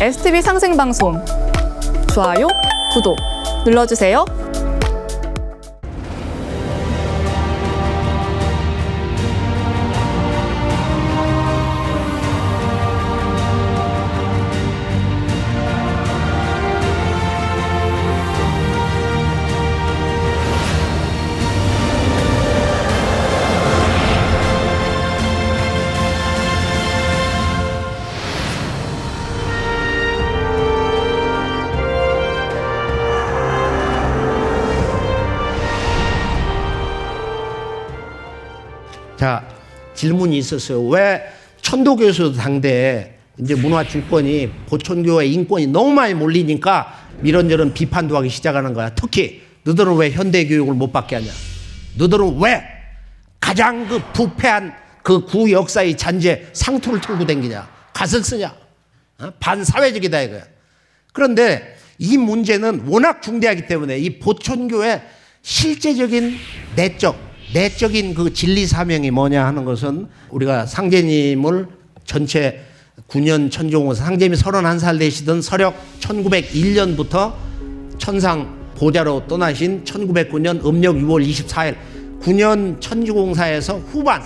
STV 상생방송 좋아요, 구독 눌러주세요. 자, 질문이 있었어요. 왜 천도교수 당대에 이제 문화주권이 보천교의 인권이 너무 많이 몰리니까 이런저런 비판도 하기 시작하는 거야. 특히 너희들은 왜 현대교육을 못 받게 하냐? 너희들은 왜 가장 그 부패한 그 구역사의 잔재 상투를 털고 다니냐? 갓을 쓰냐? 반사회적이다 이거야. 그런데 이 문제는 워낙 중대하기 때문에 이 보천교의 실제적인 내적인 그 진리 사명이 뭐냐 하는 것은 우리가 상제님을 전체 9년 천주공사 상제님이 31살 되시던 서력 1901년부터 천상 보좌로 떠나신 1909년 음력 6월 24일 9년 천주공사에서 후반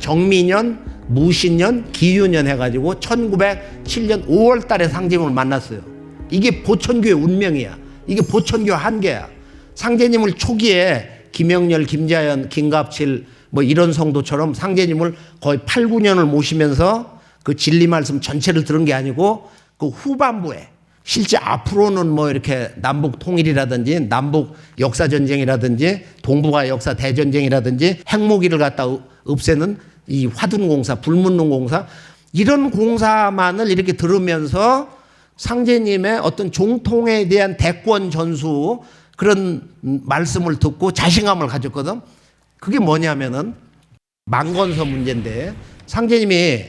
정미년, 무신년, 기유년 해가지고 1907년 5월 달에 상제님을 만났어요. 이게 보천교의 운명이야. 이게 보천교 한계야. 상제님을 초기에 김영렬, 김자연, 김갑칠 뭐 이런 성도처럼 상제님을 거의 8, 9년을 모시면서 그 진리 말씀 전체를 들은 게 아니고 그 후반부에 실제 앞으로는 뭐 이렇게 남북 통일이라든지 남북 역사 전쟁이라든지 동북아 역사 대전쟁이라든지 핵무기를 갖다 없애는 이 화둔공사, 불문능 공사 이런 공사만을 이렇게 들으면서 상제님의 어떤 종통에 대한 대권 전수 그런 말씀을 듣고 자신감을 가졌거든. 그게 뭐냐면은 망건서 문제인데 상제님이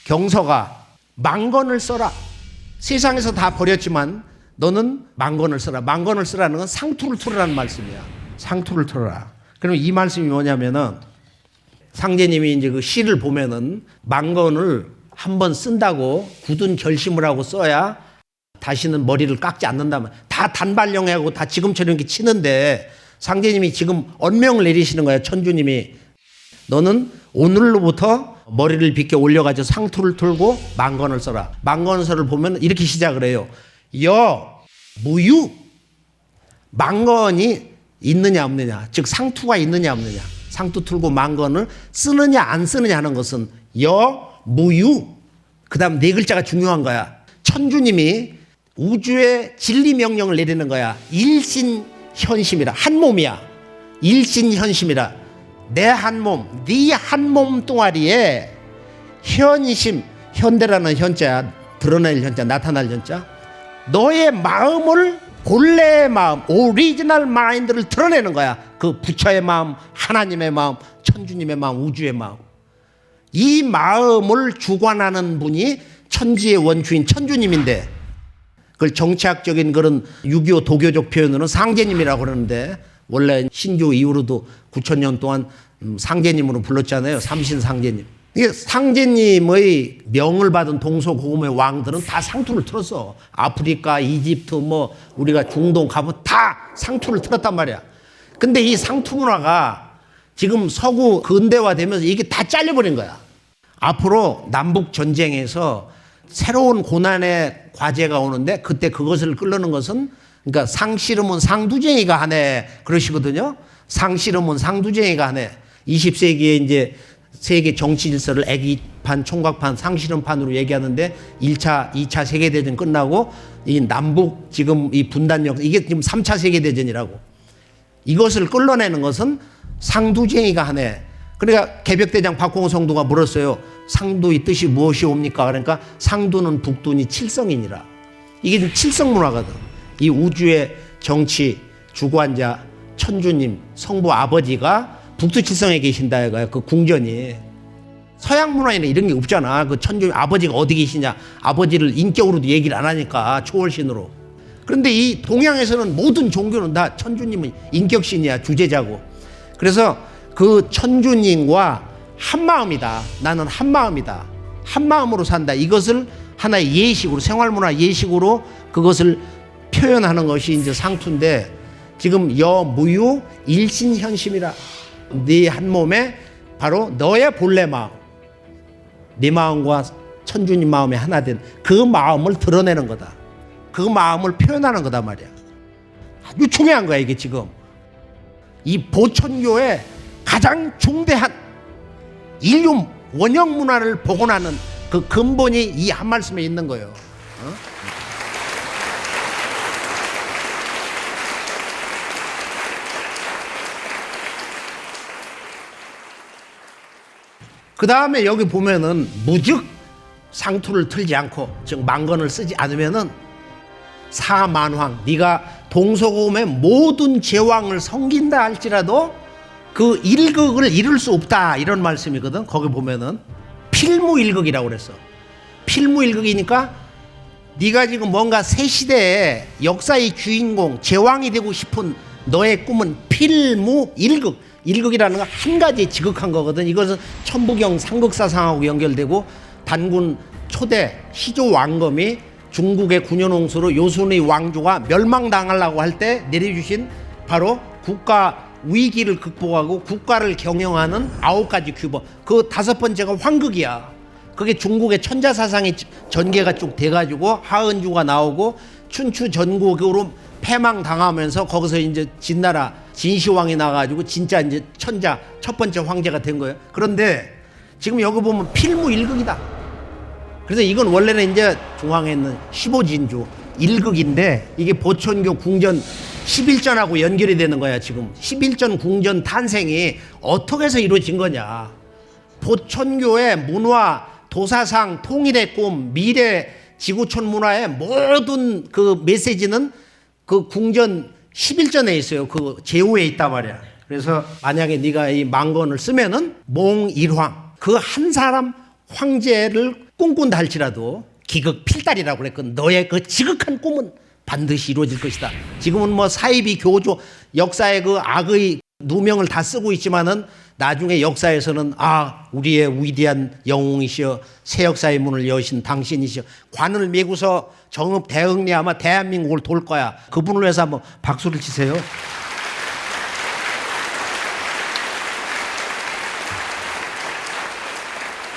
경서가 망건을 써라. 세상에서 다 버렸지만 너는 망건을 써라. 망건을 쓰라는 건 상투를 틀으라는 말씀이야. 상투를 틀어라. 그럼 이 말씀이 뭐냐면은 상제님이 이제 그 시를 보면은 망건을 한번 쓴다고 굳은 결심을 하고 써야 다시는 머리를 깎지 않는다면 다 단발령하고 다 지금처럼 이렇게 치는데 상제님이 지금 언명을 내리시는 거예요. 천주님이 너는 오늘로부터 머리를 빗게 올려가지고 상투를 틀고 망건을 써라. 망건서를 보면 이렇게 시작을 해요. 무유 망건이 있느냐 없느냐 즉 상투가 있느냐 없느냐 상투 틀고 망건을 쓰느냐 안 쓰느냐 하는 것은 무유 그 다음 네 글자가 중요한 거야. 천주님이 우주의 진리 명령을 내리는 거야. 일신현심이라 한 몸이야. 일신현심이라 내 한 몸, 네 한 몸 동아리에 현심, 현대라는 현자야. 드러낼 현자, 나타날 현자. 너의 마음을 본래의 마음, 오리지널 마인드를 드러내는 거야. 그 부처의 마음, 하나님의 마음, 천주님의 마음, 우주의 마음. 이 마음을 주관하는 분이 천지의 원주인 천주님인데 그걸 정치학적인 그런 6.25 도교적 표현으로는 상제님이라고 그러는데 원래 신조 이후로도 9,000년 동안 상제님으로 불렀잖아요. 삼신상제님. 이게 상제님의 명을 받은 동서고금의 왕들은 다 상투를 틀었어. 아프리카, 이집트, 뭐 우리가 중동 가면 다 상투를 틀었단 말이야. 근데 이 상투 문화가 지금 서구 근대화되면서 이게 다 잘려버린 거야. 앞으로 남북 전쟁에서 새로운 고난의 과제가 오는데 그때 그것을 끌려는 것은 그러니까 상씨름은 상두쟁이가 하네 그러시거든요. 상씨름은 상두쟁이가 하네. 20세기에 이제 세계 정치 질서를 애기판, 총각판, 상씨름판으로 얘기하는데 1차, 2차 세계대전 끝나고 이 남북 지금 이 분단력 이게 지금 3차 세계대전이라고. 이것을 끌어내는 것은 상두쟁이가 하네. 그러니까 개벽대장 박홍호 성도가 물었어요. 상두의 뜻이 무엇이옵니까? 그러니까 상두는 북두니 칠성이니라. 이게 칠성문화거든. 이 우주의 정치 주관자 천주님 성부 아버지가 북두칠성에 계신다 이거야. 그 궁전이. 서양 문화에는 이런 게 없잖아. 그 천주님 아버지가 어디 계시냐. 아버지를 인격으로도 얘기를 안 하니까 초월신으로. 그런데 이 동양에서는 모든 종교는 다 천주님은 인격신이야. 주제자고. 그래서 그 천주님과 한마음이다. 나는 한마음이다. 한마음으로 산다. 이것을 하나의 예식으로, 생활문화 예식으로 그것을 표현하는 것이 이제 상투인데, 지금 여무유 일신현심이라, 네 한 몸에 바로 너의 본래 마음, 네 마음과 천주님 마음이 하나 된 그 마음을 드러내는 거다. 그 마음을 표현하는 거다 말이야. 아주 중요한 거야 이게. 지금 이 보천교의 가장 중대한 인류 원형 문화를 복원하는 그 근본이 이 한 말씀에 있는 거예요. 그 다음에 여기 보면은 무즉 상투를 틀지 않고, 즉 만건을 쓰지 않으면은 사만황, 네가 동서고금의 모든 제왕을 섬긴다 할지라도 그 일극을 이룰 수 없다, 이런 말씀이거든. 거기 보면은 필무일극이라고 그랬어. 필무일극이니까 네가 지금 뭔가 새 시대의 역사의 주인공, 제왕이 되고 싶은 너의 꿈은 필무일극. 일극이라는 건 한 가지 지극한 거거든. 이것은 천부경 삼극사상하고 연결되고, 단군 초대 시조 왕검이 중국의 군현홍수로 요순의 왕조가 멸망당하려고 할 때 내려주신 바로 국가 위기를 극복하고 국가를 경영하는 9가지 규범, 그 5번째가 황극이야. 그게 중국의 천자사상이 전개가 쭉 돼가지고 하은주가 나오고 춘추 전국으로 패망당하면서 거기서 이제 진나라 진시황이 나가지고 진짜 이제 천자 첫 번째 황제가 된 거예요. 그런데 지금 여기 보면 필무일극이다. 그래서 이건 원래는 이제 중앙에 있는 15진주 일극인데, 이게 보천교 궁전 11전하고 연결이 되는 거야. 지금 11전 궁전 탄생이 어떻게 해서 이루어진 거냐. 보천교의 문화, 도사상, 통일의 꿈, 미래 지구촌 문화의 모든 그 메시지는 그 궁전 11전에 있어요. 그 제후에 있단 말이야. 그래서 만약에 네가 이 만건을 쓰면은 몽일황, 그 한 사람 황제를 꿈꾼다 할지라도 기극 필달이라고 그랬거든. 너의 그 지극한 꿈은 반드시 이루어질 것이다. 지금은 뭐 사이비 교조, 역사의 그 악의 누명을 다 쓰고 있지만은 나중에 역사에서는 우리의 위대한 영웅이시여, 새 역사의 문을 여신 당신이시여, 관을 메고서 정읍 대흥리 아마 대한민국을 돌 거야. 그분을 위해서 한번 박수를 치세요.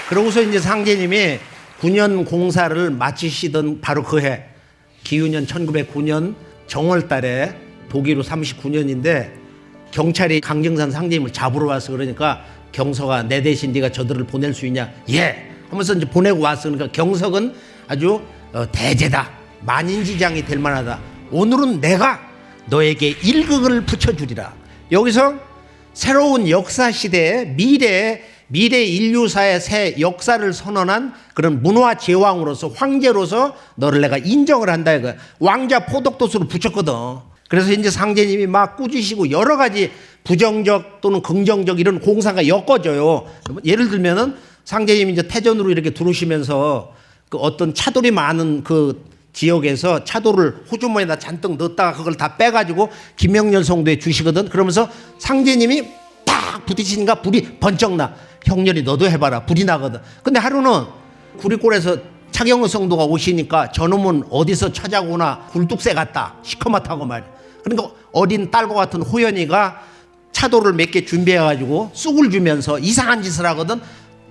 그러고서 이제 상제님이 9년 공사를 마치시던 바로 그 해, 기유년 1909년 정월달에 도기로 39년인데 경찰이 강정산 상제님을 잡으러 와서, 그러니까 경서가 내 대신 네가 저들을 보낼 수 있냐? 예! 하면서 이제 보내고 왔어. 그러니까 경석은 아주 대제다, 만인지장이 될 만하다. 오늘은 내가 너에게 일극을 붙여주리라. 여기서 새로운 역사 시대의 미래 인류사의 새 역사를 선언한 그런 문화 제왕으로서, 황제로서 너를 내가 인정을 한다 이거야. 왕자 포덕도수를 붙였거든. 그래서 이제 상제님이 막 꾸짖으시고 여러 가지 부정적 또는 긍정적 이런 공사가 엮어져요. 예를 들면은 상제님이 이제 태전으로 이렇게 들어오시면서 그 어떤 차돌이 많은 그 지역에서 차돌을 호주머니에다 잔뜩 넣었다가 그걸 다 빼가지고 김명렬 성도에 주시거든. 그러면서 상제님이 팍 부딪히니까 불이 번쩍 나. 형렬이 너도 해봐라. 불이 나거든. 근데 하루는 구리골에서 차경호 성도가 오시니까 저놈은 어디서 찾아오나 굴뚝새 같다, 시커멓다고 말이야. 그러니까 어린 딸과 같은 호연이가 차돌을 몇 개 준비해가지고 쑥을 주면서 이상한 짓을 하거든.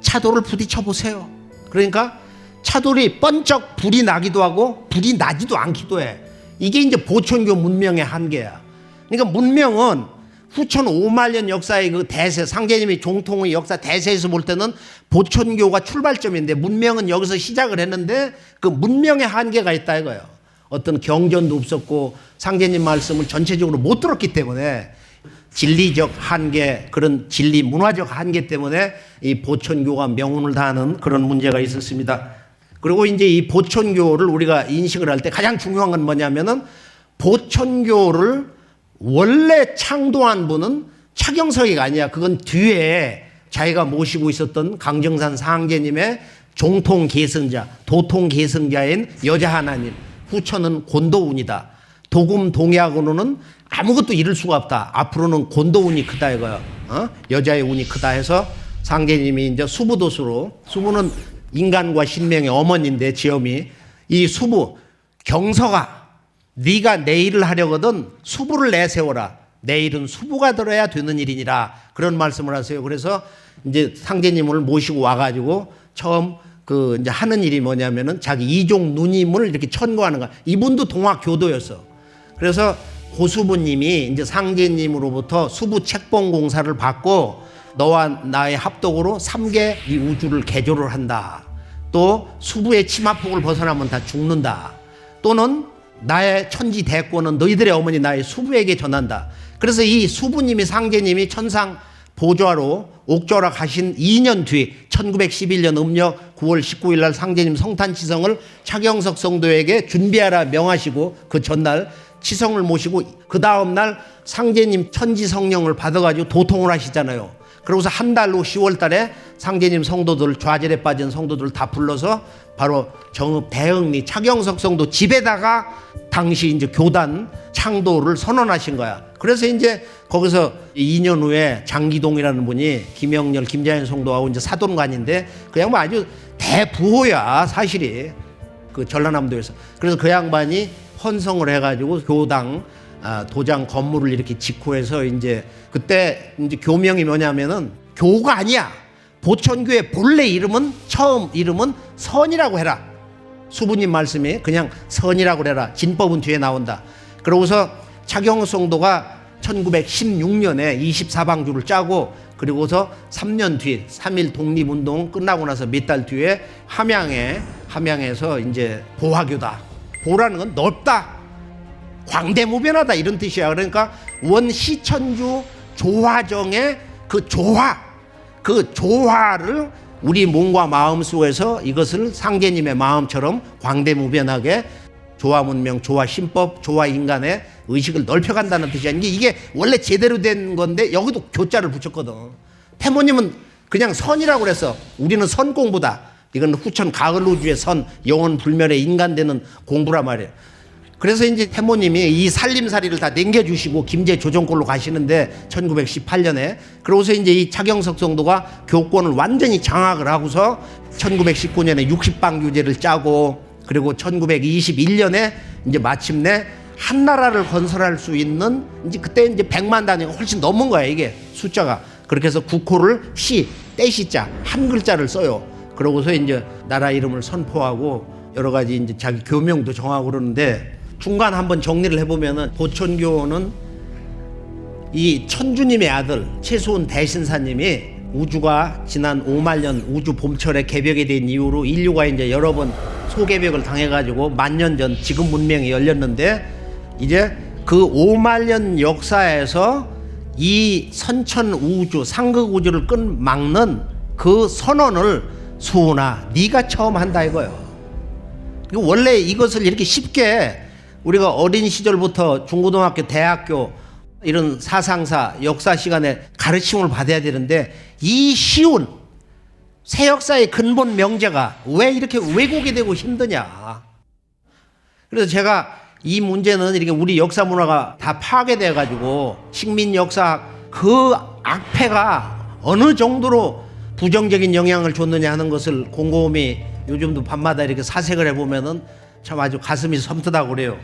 차돌을 부딪혀 보세요. 그러니까 차돌이 번쩍 불이 나기도 하고 불이 나지도 않기도 해. 이게 이제 보천교 문명의 한계야. 그러니까 문명은 후천 5만 년 역사의 그 대세, 상제님이 종통의 역사 대세에서 볼 때는 보천교가 출발점인데, 문명은 여기서 시작을 했는데 그 문명의 한계가 있다 이거예요. 어떤 경전도 없었고 상제님 말씀을 전체적으로 못 들었기 때문에, 진리적 한계, 그런 진리 문화적 한계 때문에 이 보천교가 명운을 다하는 그런 문제가 있었습니다. 그리고 이제 이 보천교를 우리가 인식을 할 때 가장 중요한 건 뭐냐면은, 보천교를 원래 창도한 분은 차경석이가 아니야. 그건 뒤에 자기가 모시고 있었던 강정산 상제님의 종통 계승자, 도통 계승자인 여자 하나님, 후천은 곤도운이다. 도금 동약으로는 아무것도 이룰 수가 없다. 앞으로는 곤도운이 크다 이거야. 여자의 운이 크다 해서 상제님이 이제 수부도수로, 수부는 인간과 신명의 어머니인데 지엄이 이 수부 경서가 네가 내 일을 하려거든 수부를 내세워라. 내 일은 수부가 들어야 되는 일이니라. 그런 말씀을 하세요. 그래서 이제 상제님을 모시고 와가지고 처음 그 이제 하는 일이 뭐냐면은 자기 이종 누님을 이렇게 천거하는 거야. 이분도 동학교도였어. 그래서 고수부님이 이제 상제님으로부터 수부 책봉 공사를 받고 너와 나의 합독으로 3개 이 우주를 개조를 한다. 또 수부의 치마폭을 벗어나면 다 죽는다. 또는 나의 천지 대권은 너희들의 어머니 나의 수부에게 전한다. 그래서 이 수부님이 상제님이 천상 보좌로 옥좌라 가신 2년 뒤 1911년 음력 9월 19일 날 상제님 성탄 치성을 차경석 성도에게 준비하라 명하시고 그 전날 치성을 모시고 그 다음 날 상제님 천지 성령을 받아가지고 도통을 하시잖아요. 그러고서 한 달 후 10월 달에 상제님 성도들 좌절에 빠진 성도들 다 불러서 바로 정읍 대흥리 차경석 성도 집에다가 당시 이제 교단 창도를 선언하신 거야. 그래서 이제 거기서 2년 후에 장기동이라는 분이 김영렬 김자연 성도하고 이제 사돈관인데 그 양반 아주 대부호야 사실이 그 전라남도에서. 그래서 그 양반이 헌성을 해가지고 교당 도장 건물을 이렇게 짓고 해서 이제 그때 이제 교명이 뭐냐면은 교가 아니야. 보천교의 본래 이름은 처음 이름은 선이라고 해라. 수부님 말씀이 그냥 선이라고 해라. 진법은 뒤에 나온다. 그러고서 차경석 성도가 1916년에 24방주를 짜고 그리고서 3년 뒤 3.1 독립운동 끝나고 나서 몇 달 뒤에 함양에서 이제 보화교다. 보라는 건 넓다. 광대무변하다 이런 뜻이야. 그러니까 원시천주 조화정의 그 조화를 우리 몸과 마음 속에서 이것을 상제님의 마음처럼 광대무변하게 조화문명, 조화신법, 조화인간의 의식을 넓혀간다는 뜻이 아닌 게 이게 원래 제대로 된 건데 여기도 교자를 붙였거든. 태모님은 그냥 선이라고 그랬어. 우리는 선 공부다. 이건 후천 가을 우주의 선, 영원 불멸의 인간 되는 공부란 말이에요. 그래서 이제 태모님이 이 살림살이를 다 남겨주시고 김제 조정골로 가시는데 1918년에 그러고서 이제 이 차경석 성도가 교권을 완전히 장악을 하고서 1919년에 60방규제를 짜고 그리고 1921년에 이제 마침내 한 나라를 건설할 수 있는 이제 그때 이제 100만 단위가 훨씬 넘은 거야 이게 숫자가. 그렇게 해서 국호를 떼시자 한 글자를 써요. 그러고서 이제 나라 이름을 선포하고 여러 가지 이제 자기 교명도 정하고 그러는데 중간 한번 정리를 해보면은 보천교는 이 천주님의 아들 최수훈 대신사님이 우주가 지난 5만 년 우주 봄철에 개벽이 된 이후로 인류가 이제 여러 번 소개벽을 당해가지고 10,000년 전 지금 문명이 열렸는데 이제 그 5만 년 역사에서 이 선천 우주 상극 우주를 막는 그 선언을 수훈아 네가 처음 한다 이거예요. 원래 이것을 이렇게 쉽게 우리가 어린 시절부터 중고등학교, 대학교 이런 사상사, 역사 시간에 가르침을 받아야 되는데 이 쉬운 새 역사의 근본 명제가 왜 이렇게 왜곡이 되고 힘드냐. 그래서 제가 이 문제는 이렇게 우리 역사 문화가 다 파괴돼 가지고 식민 역사 그 악패가 어느 정도로 부정적인 영향을 줬느냐 하는 것을 곰곰이 요즘도 밤마다 이렇게 사색을 해보면은 참 아주 가슴이 섬뜩하고 그래요.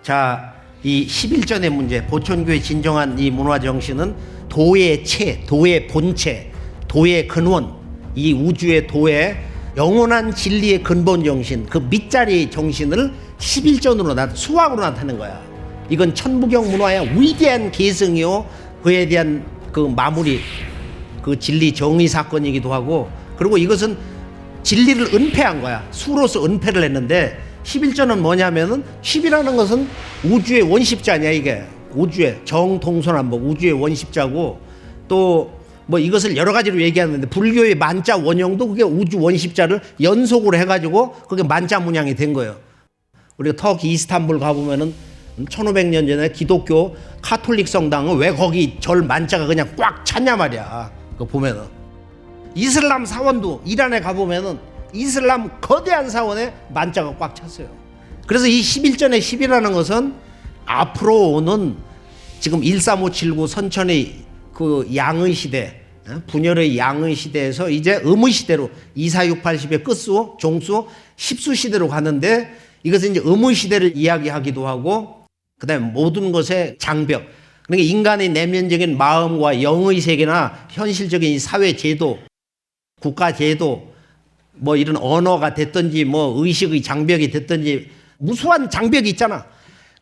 자, 이 11전의 문제, 보천교의 진정한 이 문화 정신은 도의 체, 도의 본체, 도의 근원, 이 우주의 도의 영원한 진리의 근본 정신, 그 밑자리 정신을 11전으로 수학으로 나타낸 거야. 이건 천부경 문화의 위대한 계승이요, 그에 대한 그 마무리, 그 진리 정의 사건이기도 하고, 그리고 이것은 진리를 은폐한 거야. 수로서 은폐를 했는데 11전은 뭐냐면은 10이라는 것은 우주의 원십자냐 이게. 우주의 정동서남북 우주의 원십자고 또 뭐 이것을 여러 가지로 얘기하는데 불교의 만자 원형도 그게 우주 원십자를 연속으로 해가지고 그게 만자 문양이 된 거예요. 우리가 터키 이스탄불 가보면은 1500년 전에 기독교 카톨릭 성당은 왜 거기 절 만자가 그냥 꽉 찼냐 말이야. 그거 보면은 이슬람 사원도 이란에 가보면은 이슬람 거대한 사원에 만자가 꽉 찼어요. 그래서 이 11전의 10이라는 것은 앞으로 오는 지금 13579 선천의 그 양의 시대, 분열의 양의 시대에서 이제 음의 시대로 246810의 끝수, 종수, 십수 시대로 가는데, 이것은 이제 음의 시대를 이야기하기도 하고, 그다음에 모든 것의 장벽, 그러니까 인간의 내면적인 마음과 영의 세계나 현실적인 이 사회 제도, 국가 제도, 뭐 이런 언어가 됐든지 뭐 의식의 장벽이 됐든지 무수한 장벽이 있잖아.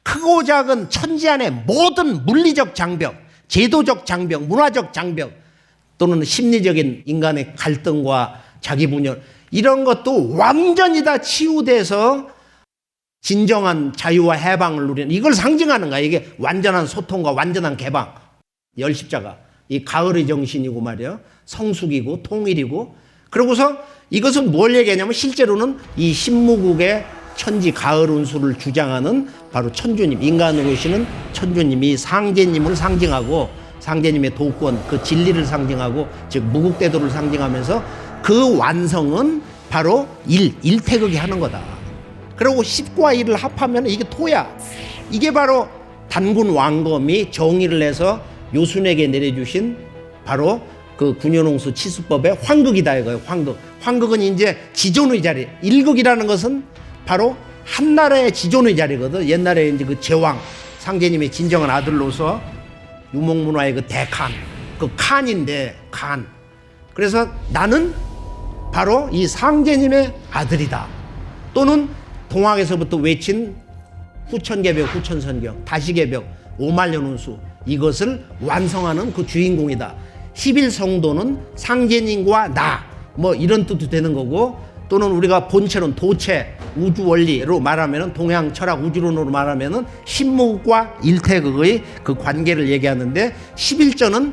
크고 작은 천지 안의 모든 물리적 장벽, 제도적 장벽, 문화적 장벽, 또는 심리적인 인간의 갈등과 자기 분열, 이런 것도 완전히 다 치유돼서 진정한 자유와 해방을 누리는, 이걸 상징하는 거야. 이게 완전한 소통과 완전한 개방. 열 십자가, 이 가을의 정신이고 말이야, 성숙이고 통일이고. 그러고서 이것은 뭘 얘기하냐면 실제로는 이 신무국의 천지 가을 운수를 주장하는 바로 천주님, 인간으로 오시는 천주님이 상제님을 상징하고, 상제님의 도권, 그 진리를 상징하고, 즉 무국대도를 상징하면서 그 완성은 바로 일태극이 하는 거다. 그리고 10과 1을 합하면 이게 토야. 이게 바로 단군 왕검이 정의를 해서 요순에게 내려주신 바로 그 군현홍수 치수법의 환극이다 이거예요. 환극. 환극은 이제 지존의 자리. 일극이라는 것은 바로 한나라의 지존의 자리거든. 옛날에 이제 그 제왕, 상제님의 진정한 아들로서 유목문화의 그 대칸, 그 칸인데, 칸. 그래서 나는 바로 이 상제님의 아들이다. 또는 동학에서부터 외친 후천개벽, 후천선경, 다시개벽, 오말년운수, 이것을 완성하는 그 주인공이다. 11성도는 상제님과 나, 뭐 이런 뜻도 되는 거고, 또는 우리가 본체론 도체, 우주원리로 말하면, 동양 철학 우주론으로 말하면 신무국과 일태극의 그 관계를 얘기하는데, 11전은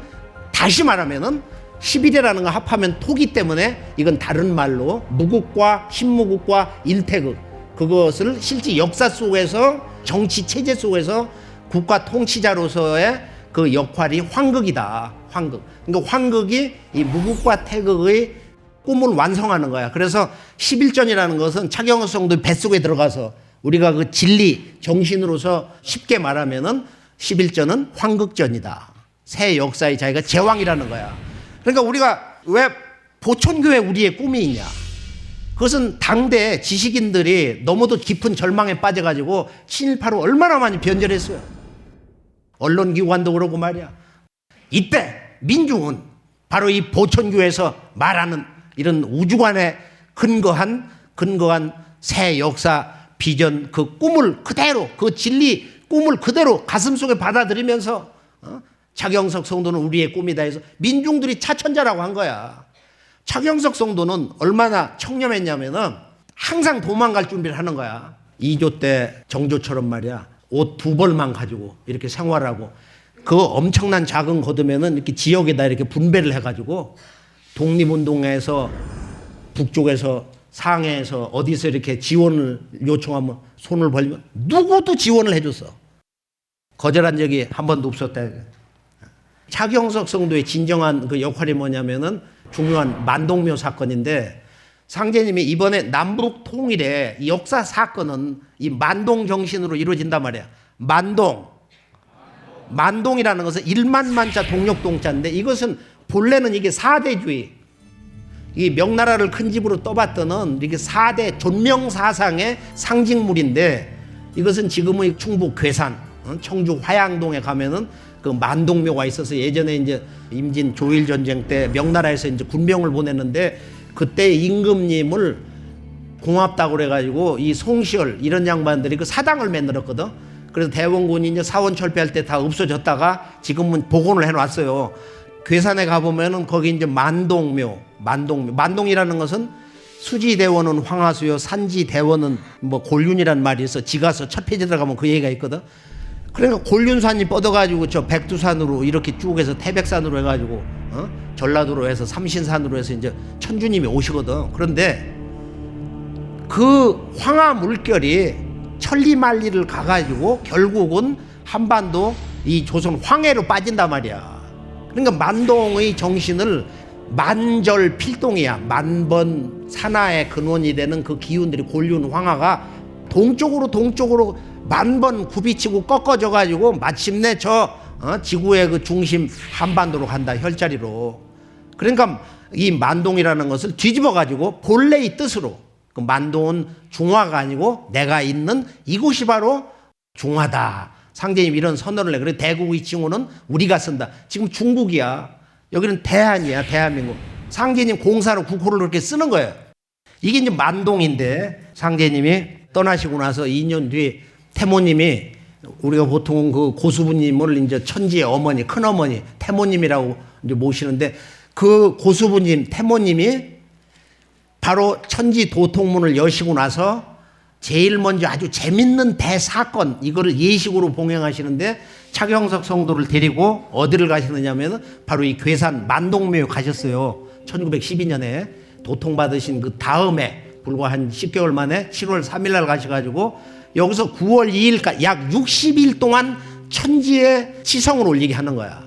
다시 말하면 11이라는 거 합하면 토기 때문에 이건 다른 말로 무국과 신무국과 일태극, 그것을 실제 역사 속에서, 정치 체제 속에서 국가 통치자로서의 그 역할이 환극이다. 환극. 그러니까 환극이 이 무국과 태극의 꿈을 완성하는 거야. 그래서 11전이라는 것은 차경석 성도의 뱃속에 들어가서 우리가 그 진리, 정신으로서 쉽게 말하면은 11전은 환극전이다. 새 역사의 자기가 제왕이라는 거야. 그러니까 우리가 왜 보천교회 우리의 꿈이 있냐? 그것은 당대 지식인들이 너무도 깊은 절망에 빠져가지고 7.18로 얼마나 많이 변절했어요. 언론기관도 그러고 말이야. 이때 민중은 바로 이 보천교회에서 말하는 이런 우주관에 근거한 새 역사 비전, 그 꿈을 그대로, 그 진리 꿈을 그대로 가슴속에 받아들이면서 차경석 성도는 우리의 꿈이다 해서 민중들이 차천자라고 한 거야. 차경석 성도는 얼마나 청렴했냐면은 항상 도망갈 준비를 하는 거야. 2조 때 정조처럼 말이야, 옷 2벌만 가지고 이렇게 생활하고, 그 엄청난 자금 거두면은 이렇게 지역에다 이렇게 분배를 해가지고 독립운동에서 북쪽에서 상해에서 어디서 이렇게 지원을 요청하면 손을 벌리면 누구도 지원을 해줬어. 거절한 적이 한 번도 없었다. 차경석 성도의 진정한 그 역할이 뭐냐면은 중요한 만동묘 사건인데, 상제님이 이번에 남북 통일의 역사 사건은 이 만동 정신으로 이루어진단 말이야. 만동이라는 것은 일만만자 동력동자인데, 이것은 본래는 이게 4대주의, 이 명나라를 큰 집으로 떠받드는 이게 4대 존명사상의 상징물인데, 이것은 지금의 충북 괴산, 청주 화양동에 가면은 그 만동묘가 있어서, 예전에 이제 임진 조일 전쟁 때 명나라에서 이제 군병을 보냈는데, 그때 임금님을 고맙다고 그래가지고 이 송시열 이런 양반들이 그 사당을 만들었거든. 그래서 대원군이 이제 사원 철폐할 때 다 없어졌다가 지금은 복원을 해놨어요. 괴산에 가보면은 거기 이제 만동묘. 만동이라는 것은 수지대원은 황하수요, 산지대원은 뭐 골륜이란 말이 있어. 지가서 첫 페이지 들어가면 그 얘기가 있거든. 그러니까 골륜산이 뻗어가지고 저 백두산으로 이렇게 쭉 해서 태백산으로 해가지고 전라도로 해서 삼신산으로 해서 이제 천주님이 오시거든. 그런데 그 황하 물결이 천리만리를 가가지고 결국은 한반도 이 조선 황해로 빠진단 말이야. 그러니까 만동의 정신을 만절 필동이야. 만번 산하의 근원이 되는 그 기운들이, 골륜 황하가 동쪽으로 만 번 굽이치고 꺾어져 가지고 마침내 지구의 그 중심 한반도로 간다, 혈자리로. 그러니까 이 만동이라는 것을 뒤집어 가지고 본래의 뜻으로, 그 만동은 중화가 아니고 내가 있는 이곳이 바로 중화다. 상제님 이런 선언을 해. 그래 대국의 칭호는 우리가 쓴다. 지금 중국이야. 여기는 대한이야, 대한민국. 상제님 공사로 국호를 그렇게 쓰는 거예요. 이게 이제 만동인데, 상제님이 떠나시고 나서 2년 뒤에 태모님이, 우리가 보통 그 고수부님을 이제 천지의 어머니, 큰어머니, 태모님이라고 이제 모시는데, 그 고수부님, 태모님이 바로 천지 도통문을 여시고 나서 제일 먼저 아주 재밌는 대사건, 이거를 예식으로 봉행하시는데, 차경석 성도를 데리고 어디를 가시느냐면 바로 이 괴산 만동묘에 가셨어요. 1912년에 도통받으신 그 다음에 불과 한 10개월 만에 7월 3일 날 가셔가지고 여기서 9월 2일까지 약 60일 동안 천지에 치성을 올리게 하는 거야.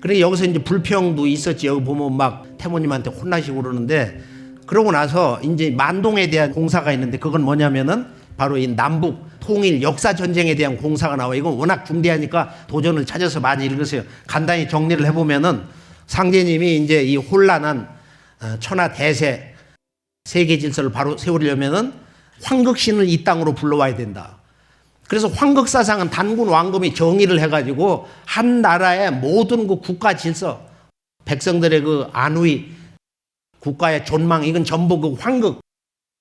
그래 여기서 이제 불평도 있었지. 여기 보면 막 태모님한테 혼나시고 그러는데, 그러고 나서 이제 만동에 대한 공사가 있는데, 그건 뭐냐면은 바로 이 남북 통일 역사 전쟁에 대한 공사가 나와. 이건 워낙 중대하니까 도전을 찾아서 많이 읽으세요. 간단히 정리를 해보면은, 상제님이 이제 이 혼란한 천하 대세 세계 질서를 바로 세우려면은 황극신을 이 땅으로 불러와야 된다. 그래서 황극사상은 단군 왕검이 정의를 해가지고 한 나라의 모든 그 국가 질서, 백성들의 그 안위, 국가의 존망, 이건 전부 그 황극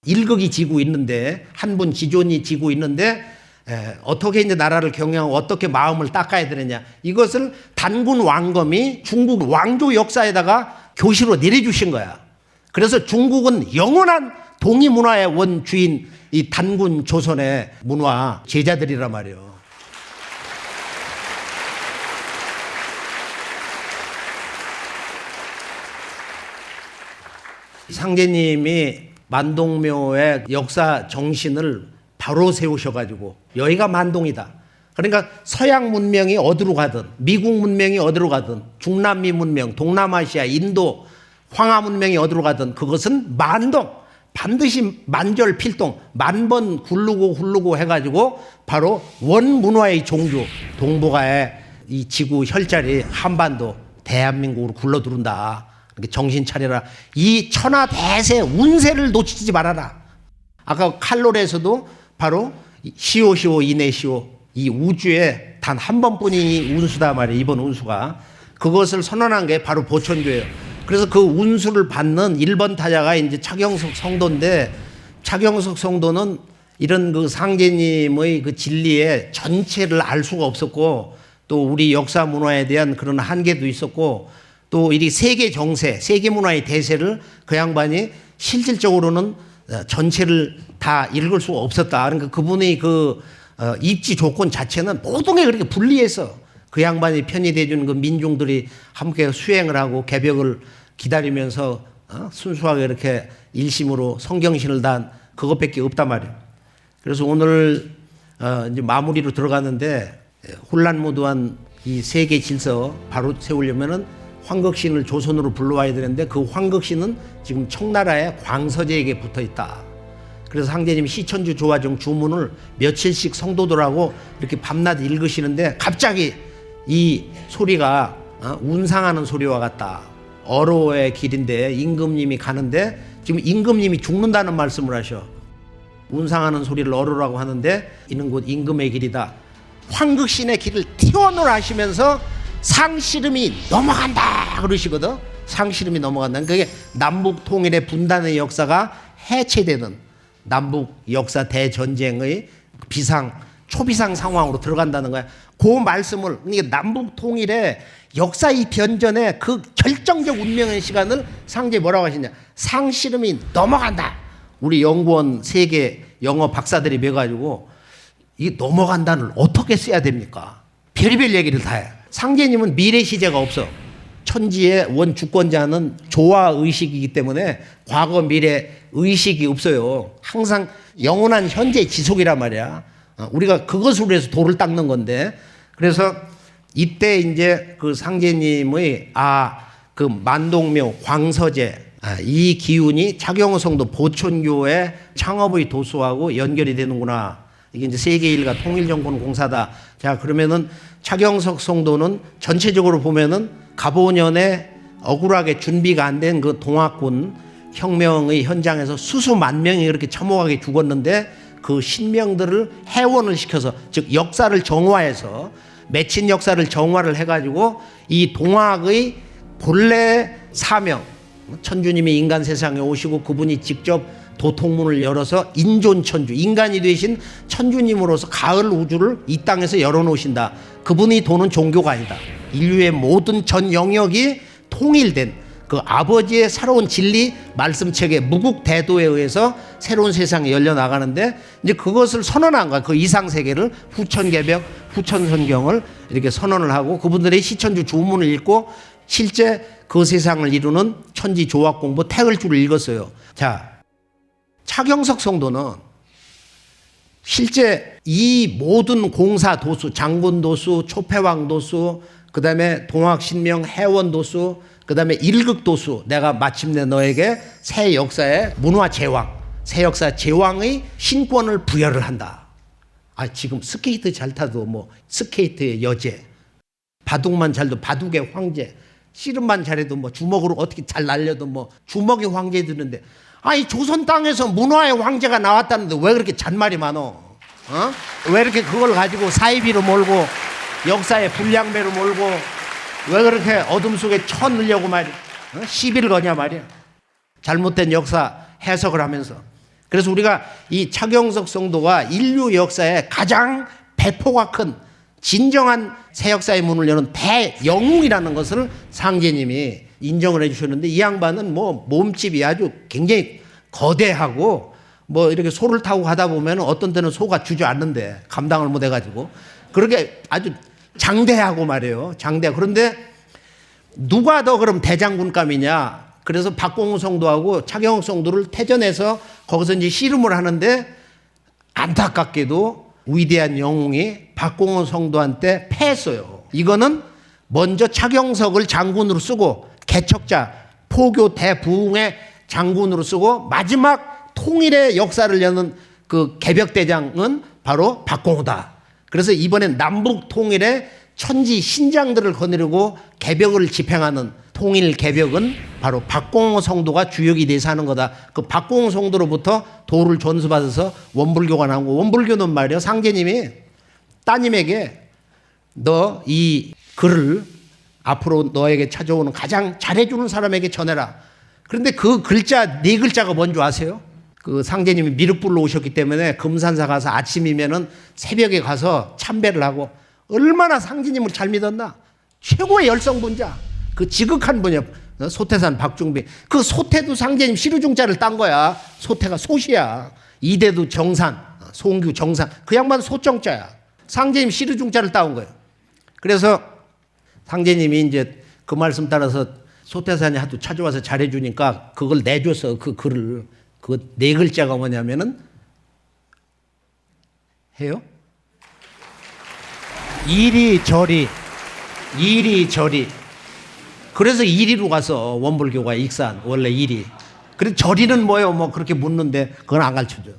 일극이 지고 있는데, 한 분 지존이 지고 있는데, 어떻게 이제 나라를 경영하고 어떻게 마음을 닦아야 되느냐, 이것을 단군 왕검이 중국 왕조 역사에다가 교시로 내려주신 거야. 그래서 중국은 영원한 동이 문화의 원주인 이 단군 조선의 문화 제자들이란 말이에요. 상제님이 만동묘의 역사 정신을 바로 세우셔가지고 여기가 만동이다. 그러니까 서양 문명이 어디로 가든, 미국 문명이 어디로 가든, 중남미 문명, 동남아시아, 인도, 황하 문명이 어디로 가든 그것은 만동, 반드시 만절필동, 만번 굴르고 해가지고 바로 원문화의 종주, 동북아의 이 지구 혈자리 한반도 대한민국으로 굴러들어온다. 정신 차려라. 이 천하 대세 운세를 놓치지 말아라. 아까 칼롤에서도 바로 시오 이내시오, 이 우주에 단 한 번뿐이 운수다 말이에요. 이번 운수가. 그것을 선언한 게 바로 보천교예요. 그래서 그 운수를 받는 1번 타자가 이제 차경석 성도인데, 차경석 성도는 이런 그 상제님의 그 진리의 전체를 알 수가 없었고, 또 우리 역사 문화에 대한 그런 한계도 있었고, 또 이 세계 정세, 세계 문화의 대세를 그 양반이 실질적으로는 전체를 다 읽을 수가 없었다. 그러니까 그분의 그 입지 조건 자체는 모든 게 그렇게 불리해서 그 양반이 편의돼준 그 민중들이 함께 수행을 하고 개벽을 기다리면서 순수하게 이렇게 일심으로 성경신을 다한 그것밖에 없단 말이에요. 그래서 오늘 이제 마무리로 들어가는데, 혼란무도한 이 세계 질서 바로 세우려면은 황극신을 조선으로 불러와야 되는데, 그 황극신은 지금 청나라의 광서제에게 붙어 있다. 그래서 상제님 시천주 조화정 주문을 며칠씩 성도들하고 이렇게 밤낮 읽으시는데, 갑자기 이 소리가 운상하는 소리와 같다. 어로의 길인데 임금님이 가는데, 지금 임금님이 죽는다는 말씀을 하셔. 운상하는 소리를 어로라고 하는데, 이는 곧 임금의 길이다. 황극신의 길을 튀어놓으라 하시면서 상씨름이 넘어간다 그러시거든. 상씨름이 넘어간다. 그게 남북 통일의 분단의 역사가 해체되는, 남북 역사 대전쟁의 초비상 상황으로 들어간다는 거야. 그 말씀을, 그러니까 남북 통일의 역사의 변전의 그 결정적 운명의 시간을 상제 뭐라고 하시냐, 상씨름이 넘어간다. 우리 연구원 세계 영어 박사들이 매가지고 이 넘어간다는 어떻게 써야 됩니까? 별의별 얘기를 다 해. 상제님은 미래 시제가 없어. 천지의 원 주권자는 조화 의식이기 때문에 과거 미래 의식이 없어요. 항상 영원한 현재 지속이란 말이야. 우리가 그것으로 해서 도를 닦는 건데, 그래서 이때 이제 그 상제님의 그 만동묘 광서제, 이 기운이 차경호 성도 보천교회 창업의 도수하고 연결이 되는구나. 이게 이제 세계 일가 통일정권공사다. 자, 그러면은 차경석 성도는 전체적으로 보면은 갑오년에 억울하게 준비가 안 된 그 동학군 혁명의 현장에서 수수만 명이 그렇게 참혹하게 죽었는데 그 신명들을 해원을 시켜서, 즉 역사를 정화해서, 맺힌 역사를 정화를 해가지고 이 동학의 본래 사명, 천주님이 인간 세상에 오시고 그분이 직접 도통문을 열어서 인존천주, 인간이 되신 천주님으로서 가을 우주를 이 땅에서 열어놓으신다. 그분이 도는 종교가 아니다. 인류의 모든 전 영역이 통일된 그 아버지의 새로운 진리 말씀체계 무국대도에 의해서 새로운 세상이 열려나가는데, 이제 그것을 선언한 거야. 그 이상세계를, 후천개벽, 후천선경을 이렇게 선언을 하고 그분들의 시천주 주문을 읽고 실제 그 세상을 이루는 천지조합공부 태을주를 읽었어요. 자, 차경석 성도는 실제 이 모든 공사 도수, 장군도수, 초패왕도수, 그 다음에 동학신명 해원도수, 그 다음에 일극도수, 내가 마침내 너에게 새 역사의 문화제왕, 새 역사 제왕의 신권을 부여를 한다. 지금 스케이트 잘 타도 뭐 스케이트의 여제, 바둑만 잘도 바둑의 황제, 씨름만 잘해도 뭐 주먹으로 어떻게 잘 날려도 뭐 주먹의 황제 되는데, 조선 땅에서 문화의 황제가 나왔다는데 왜 그렇게 잔말이 많어? 왜 이렇게 그걸 가지고 사이비로 몰고 역사의 불량배로 몰고 왜 그렇게 어둠 속에 쳐넣으려고 말이야? 시비를 거냐 말이야. 잘못된 역사 해석을 하면서. 그래서 우리가 이 차경석 성도가 인류 역사에 가장 배포가 큰 진정한 새 역사의 문을 여는 대영웅이라는 것을 상제님이 인정을 해주셨는데, 이 양반은 뭐 몸집이 아주 굉장히 거대하고 뭐 이렇게 소를 타고 가다 보면 어떤 때는 소가 주저앉는데 감당을 못 해가지고 그렇게 아주 장대하고 말이에요. 장대. 그런데 누가 더 그럼 대장군감이냐? 그래서 박공우 성도하고 차경석 성도를 태전해서 거기서 이제 씨름을 하는데, 안타깝게도 위대한 영웅이 박공우 성도한테 패했어요. 이거는 먼저 차경석을 장군으로 쓰고 개척자 포교 대부흥의 장군으로 쓰고 마지막 통일의 역사를 여는 그 개벽대장은 바로 박공우다. 그래서 이번엔 남북 통일의 천지 신장들을 거느리고 개벽을 집행하는 통일 개벽은 바로 박공우 성도가 주역이 돼서 하는 거다. 그 박공우 성도로부터 도를 전수받아서 원불교가 나오고, 원불교는 말이요, 상제님이 따님에게 너 이 글을 앞으로 너에게 찾아오는 가장 잘해주는 사람에게 전해라. 그런데 그 글자, 네 글자가 뭔지 아세요? 그 상제님이 미륵불로 오셨기 때문에 금산사 가서 아침이면은 새벽에 가서 참배를 하고, 얼마나 상제님을 잘 믿었나? 최고의 열성분자, 그 지극한 분이야. 소태산 박중비. 그 소태도 상제님 시루중자를 딴 거야. 소태가 소시야. 이대도 정산, 송규 정산. 그 양반 소정자야. 상제님 시루중자를 따온 거예요. 그래서 상제님이 이제 그 말씀 따라서 소태산이 하도 찾아와서 잘해주니까 그걸 내줘서 그 글을, 그 네 글자가 뭐냐면은 해요? 이리저리, 이리저리. 그래서 이리로 가서 원불교가 익산, 원래 이리. 그래서 저리는 뭐예요? 뭐 그렇게 묻는데 그건 안 가르쳐줘.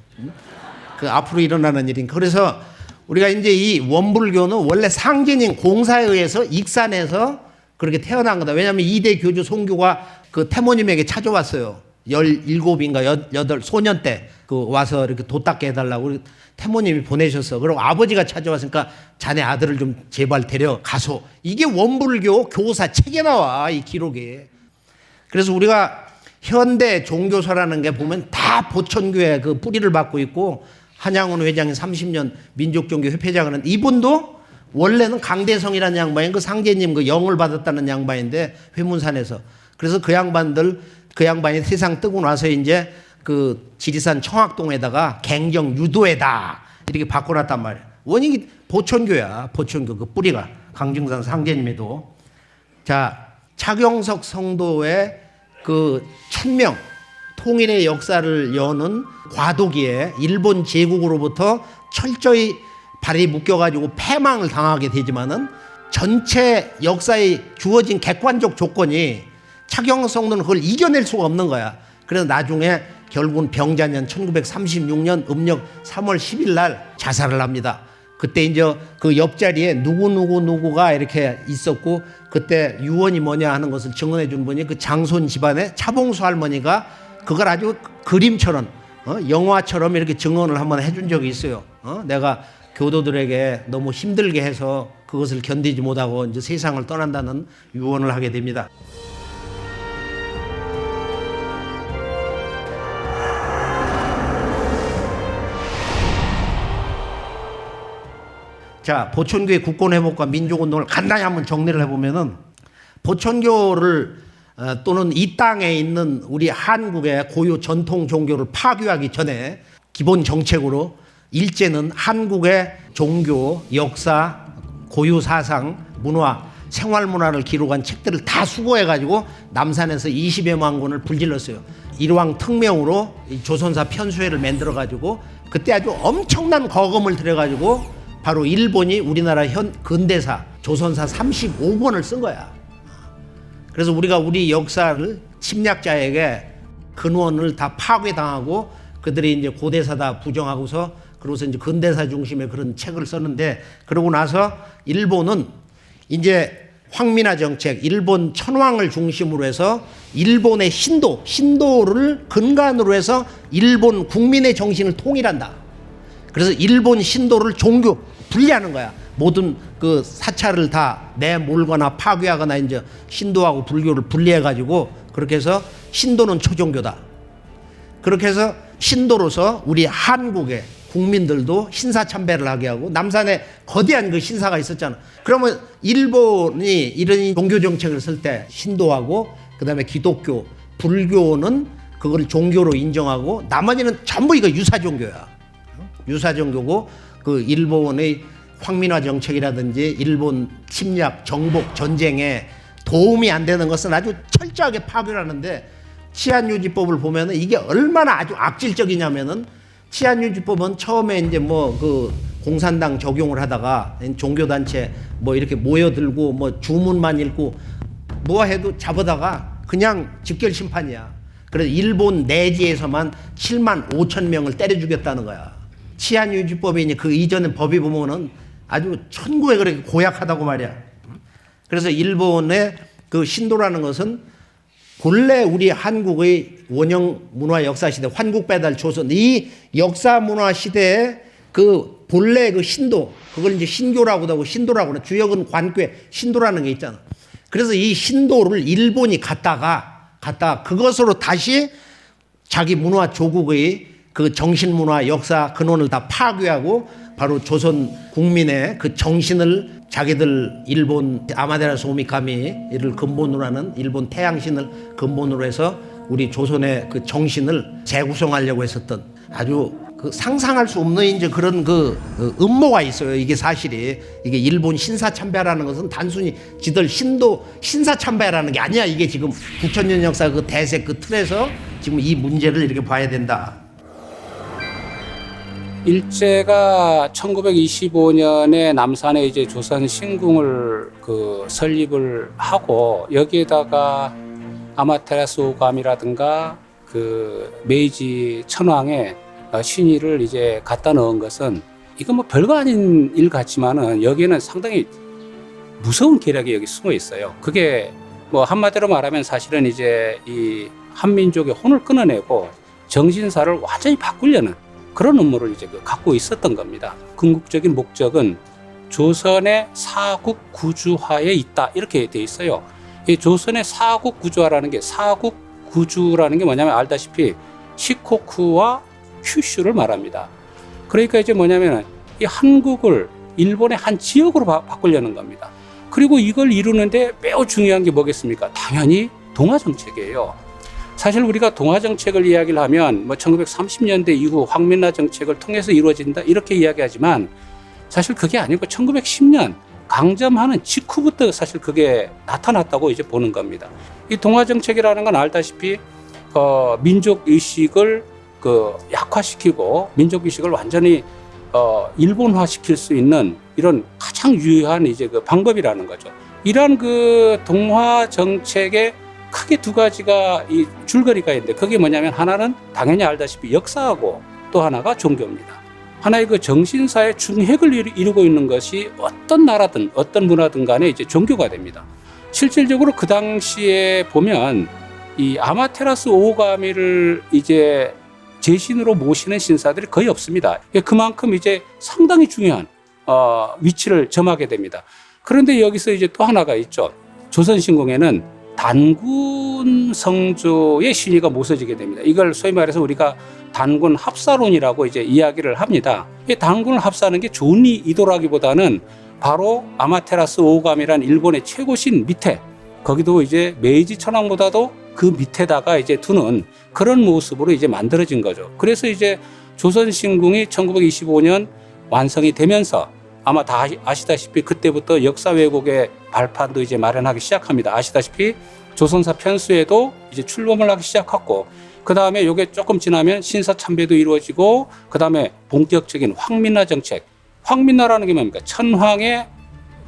그 앞으로 일어나는 일이니까. 그래서 우리가 이제 이 원불교는 원래 상제님 공사에 의해서 익산에서 그렇게 태어난 거다. 왜냐하면 이대 교주 송교가 그 태모님에게 찾아왔어요. 17인가 8 소년 때 그 와서 이렇게 도 닦게 해달라고 태모님이 보내셨어. 그리고 아버지가 찾아왔으니까 자네 아들을 좀 제발 데려가소. 이게 원불교 교사 책에 나와, 이 기록에. 그래서 우리가 현대 종교서라는 게 보면 다 보천교회 그 뿌리를 받고 있고, 한양훈 회장이 30년 민족종교 협회장은 이분도 원래는 강대성이라는 양반인 그 상제님 그 영을 받았다는 양반인데, 회문산에서. 그래서 그 양반이 세상 뜨고 나서 이제 그 지리산 청학동에다가 갱정 유도회다 이렇게 바꿔놨단 말이에요. 원인이 보천교야. 보천교 그 뿌리가 강증산 상제님에도. 자, 차경석 성도의 그 천명 통일의 역사를 여는 과도기에 일본 제국으로부터 철저히 발이 묶여가지고 패망을 당하게 되지만은 전체 역사에 주어진 객관적 조건이 차경성은 그걸 이겨낼 수가 없는 거야. 그래서 나중에 결국은 병자년 1936년 음력 3월 10일 날 자살을 합니다. 그때 이제 그 옆자리에 누구가 이렇게 있었고, 그때 유언이 뭐냐 하는 것을 증언해 준 분이 그 장손 집안의 차봉수 할머니가 그걸 아주 그림처럼 영화처럼 이렇게 증언을 한번 해준 적이 있어요. 내가 교도들에게 너무 힘들게 해서 그것을 견디지 못하고 이제 세상을 떠난다는 유언을 하게 됩니다. 자, 보천교의 국권회복과 민족운동을 간단히 한번 정리를 해보면은, 보천교를 또는 이 땅에 있는 우리 한국의 고유 전통 종교를 파괴하기 전에 기본 정책으로 일제는 한국의 종교, 역사, 고유 사상, 문화, 생활 문화를 기록한 책들을 다 수거해가지고 남산에서 20여만 권을 불질렀어요. 일왕 특명으로 조선사 편수회를 만들어가지고 그때 아주 엄청난 거금을 들여가지고 바로 일본이 우리나라 근대사 조선사 35권을 쓴 거야. 그래서 우리가 우리 역사를 침략자에게 근원을 다 파괴당하고 그들이 이제 고대사다 부정하고서 그러고서 이제 근대사 중심의 그런 책을 썼는데, 그러고 나서 일본은 이제 황민화 정책, 일본 천황을 중심으로 해서 일본의 신도를 근간으로 해서 일본 국민의 정신을 통일한다. 그래서 일본 신도를 종교 분리하는 거야. 모든 그 사찰을 다 내몰거나 파괴하거나 이제 신도하고 불교를 분리해가지고 그렇게 해서 신도는 초종교다. 그렇게 해서 신도로서 우리 한국의 국민들도 신사참배를 하게 하고, 남산에 거대한 그 신사가 있었잖아. 그러면 일본이 이런 종교 정책을 쓸 때 신도하고 그다음에 기독교, 불교는 그걸 종교로 인정하고 나머지는 전부 이거 유사종교야. 유사종교고, 그 일본의 황민화 정책이라든지 일본 침략, 정복, 전쟁에 도움이 안 되는 것은 아주 철저하게 파괴를 하는데, 치안유지법을 보면은 이게 얼마나 아주 악질적이냐면은, 치안유지법은 처음에 이제 뭐 그 공산당 적용을 하다가 종교단체 뭐 이렇게 모여들고 뭐 주문만 읽고 뭐 해도 잡아다가 그냥 직결 심판이야. 그래서 일본 내지에서만 7만 5천 명을 때려 죽였다는 거야. 치안유지법이 그 이전의 법이 보면은 아주 천구에 그렇게 고약하다고 말이야. 그래서 일본의 그 신도라는 것은 본래 우리 한국의 원형 문화 역사 시대, 환국 배달 조선, 이 역사 문화 시대에 그 본래 그 신도, 그걸 이제 신교라고도 하고 신도라고 그래. 주역은 관괴, 신도라는 게 있잖아. 그래서 이 신도를 일본이 갖다가 그것으로 다시 자기 문화 조국의 그 정신 문화 역사 근원을 다 파괴하고 바로 조선 국민의 그 정신을 자기들 일본 아마테라스 오미카미를 근본으로 하는 일본 태양신을 근본으로 해서 우리 조선의 그 정신을 재구성하려고 했었던 아주 그 상상할 수 없는 이제 그런 그 음모가 있어요. 이게 사실이 이게 일본 신사참배라는 것은 단순히 지들 신사참배라는 게 아니야. 이게 지금 9,000년 역사 그 대세 그 틀에서 지금 이 문제를 이렇게 봐야 된다. 일제가 1925년에 남산에 이제 조선 신궁을 그 설립을 하고 여기에다가 아마테라스 오감이라든가 그 메이지 천황의 신의를 이제 갖다 넣은 것은 이건 뭐 별거 아닌 일 같지만은 여기에는 상당히 무서운 계략이 여기 숨어 있어요. 그게 뭐 한마디로 말하면 사실은 이제 이 한민족의 혼을 끊어내고 정신사를 완전히 바꾸려는 그런 음모를 이제 갖고 있었던 겁니다. 궁극적인 목적은 조선의 사국 구주화에 있다 이렇게 돼 있어요. 이 조선의 사국 구주화라는 게 사국 구주라는 게 뭐냐면 알다시피 시코쿠와 큐슈를 말합니다. 그러니까 이제 뭐냐면 이 한국을 일본의 한 지역으로 바꾸려는 겁니다. 그리고 이걸 이루는데 매우 중요한 게 뭐겠습니까? 당연히 동화 정책이에요. 사실 우리가 동화 정책을 이야기를 하면 뭐 1930년대 이후 황민화 정책을 통해서 이루어진다 이렇게 이야기하지만 사실 그게 아니고 1910년 강점하는 직후부터 사실 그게 나타났다고 이제 보는 겁니다. 이 동화 정책이라는 건 알다시피 민족 의식을 그 약화시키고 민족 의식을 완전히 일본화시킬 수 있는 이런 가장 유효한 이제 그 방법이라는 거죠. 이러한 그 동화 정책의 크게 두 가지가 이 줄거리가 있는데 그게 뭐냐면 하나는 당연히 알다시피 역사하고 또 하나가 종교입니다. 하나의 그 정신사의 중핵을 이루고 있는 것이 어떤 나라든 어떤 문화든 간에 이제 종교가 됩니다. 실질적으로 그 당시에 보면 이 아마테라스 오오가미를 이제 제신으로 모시는 신사들이 거의 없습니다. 그만큼 이제 상당히 중요한 위치를 점하게 됩니다. 그런데 여기서 이제 또 하나가 있죠. 조선신궁에는 단군 성조의 신의가 모셔지게 됩니다. 이걸 소위 말해서 우리가 단군 합사론이라고 이제 이야기를 합니다. 이 단군을 합사하는 게 좋은 의도라기보다는 바로 아마테라스 오오가미란 일본의 최고신 밑에 거기도 이제 메이지 천황보다도 그 밑에다가 이제 두는 그런 모습으로 이제 만들어진 거죠. 그래서 이제 조선신궁이 1925년 완성이 되면서 아마 다 아시다시피 그때부터 역사 왜곡의 발판도 이제 마련하기 시작합니다. 아시다시피 조선사 편수에도 이제 출범을 하기 시작했고, 그 다음에 요게 조금 지나면 신사 참배도 이루어지고, 그 다음에 본격적인 황민나 정책. 황민나라는 게 뭡니까? 천황의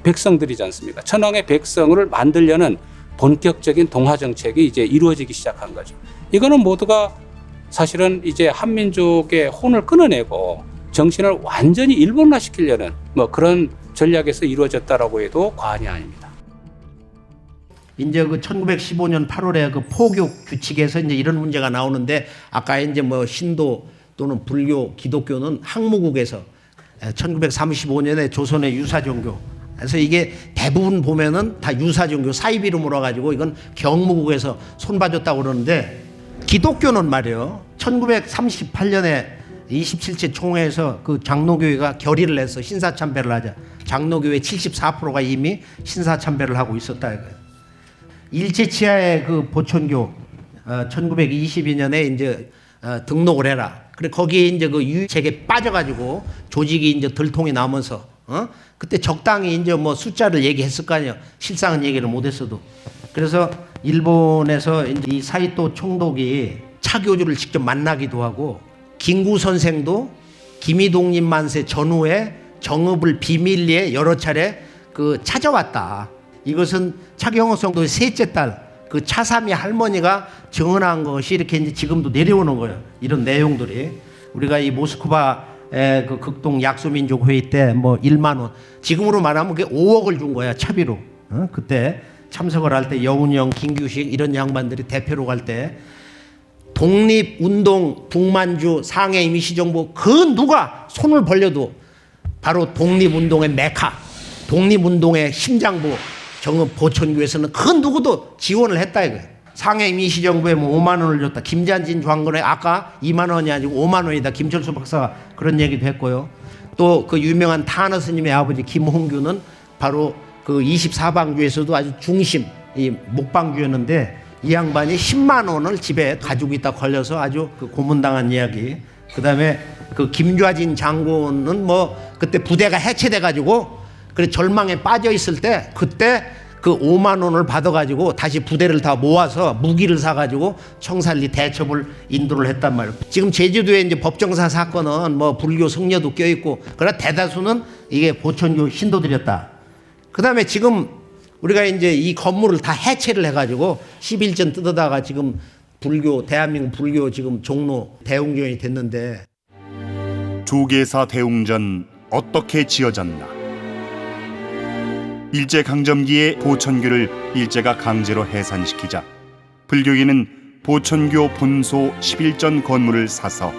백성들이지 않습니까? 천황의 백성을 만들려는 본격적인 동화 정책이 이제 이루어지기 시작한 거죠. 이거는 모두가 사실은 이제 한민족의 혼을 끊어내고 정신을 완전히 일본화시키려는 뭐 그런 전략에서 이루어졌다라고 해도 과언이 아닙니다. 이제 그 1915년 8월에 그 포교육 규칙에서 이제 이런 문제가 나오는데, 아까 이제 뭐 신도 또는 불교, 기독교는 항무국에서 1935년에 조선의 유사종교, 그래서 이게 대부분 보면은 다 유사종교 사입 이름으로 가지고 이건 경무국에서 손봐줬다고 그러는데, 기독교는 말이요 1938년에 27체 총회에서 그 장로교회가 결의를 해서 신사참배를 하자. 장로교회 74%가 이미 신사참배를 하고 있었다 이거예요. 일제치하의 그 보천교 1922년에 이제 등록을 해라. 그래 거기에 이제 그 유책에 빠져가지고 조직이 이제 들통이 나면서 그때 적당히 이제 뭐 숫자를 얘기했을 거 아니에요. 실상은 얘기를 못했어도. 그래서 일본에서 이제 이 사이토 총독이 차 교주를 직접 만나기도 하고, 김구 선생도 김이독립 만세 전후에 정읍을 비밀리에 여러 차례 그 찾아왔다. 이것은 차경호 성도의 셋째 딸 그 차삼이 할머니가 증언한 것이 이렇게 이제 지금도 내려오는 거예요. 이런 내용들이 우리가 이 모스크바의 그 극동 약소민족 회의 때 뭐 1만 원, 지금으로 말하면 그게 5억을 준 거야 차비로. 그때 참석을 할 때 여운형, 김규식 이런 양반들이 대표로 갈 때 독립운동 북만주 상해 임시정부 그 누가 손을 벌려도 바로 독립운동의 메카, 독립운동의 심장부 정읍 보천교에서는 그 누구도 지원을 했다 이거예요. 상해 임시정부에 뭐 5만 원을 줬다. 김잔진 장군에 아까 2만 원이 아니고 5만 원이다. 김철수 박사가 그런 얘기도 했고요. 또 그 유명한 타너 스님의 아버지 김홍규는 바로 그 24방주에서도 아주 중심 이 목방주였는데, 이 양반이 10만 원을 집에 가지고 있다 걸려서 아주 그 고문당한 이야기. 그다음에 그 김좌진 장군은 뭐 그때 부대가 해체돼 가지고 그래 절망에 빠져 있을 때 그때 그 5만 원을 받아 가지고 다시 부대를 다 모아서 무기를 사 가지고 청산리 대첩을 인도를 했단 말이에요. 지금 제주도에 이제 법정사 사건은 뭐 불교 승려도 껴 있고, 그러나 대다수는 이게 보천교 신도들이었다. 그다음에 지금 우리가 이제 이 건물을 다 해체를 해가지고 11전 뜯어다가 지금 불교, 대한민국 불교 지금 종로 대웅전이 됐는데, 조계사 대웅전 어떻게 지어졌나? 일제강점기에 보천교를 일제가 강제로 해산시키자 불교계는 보천교 본소 11전 건물을 사서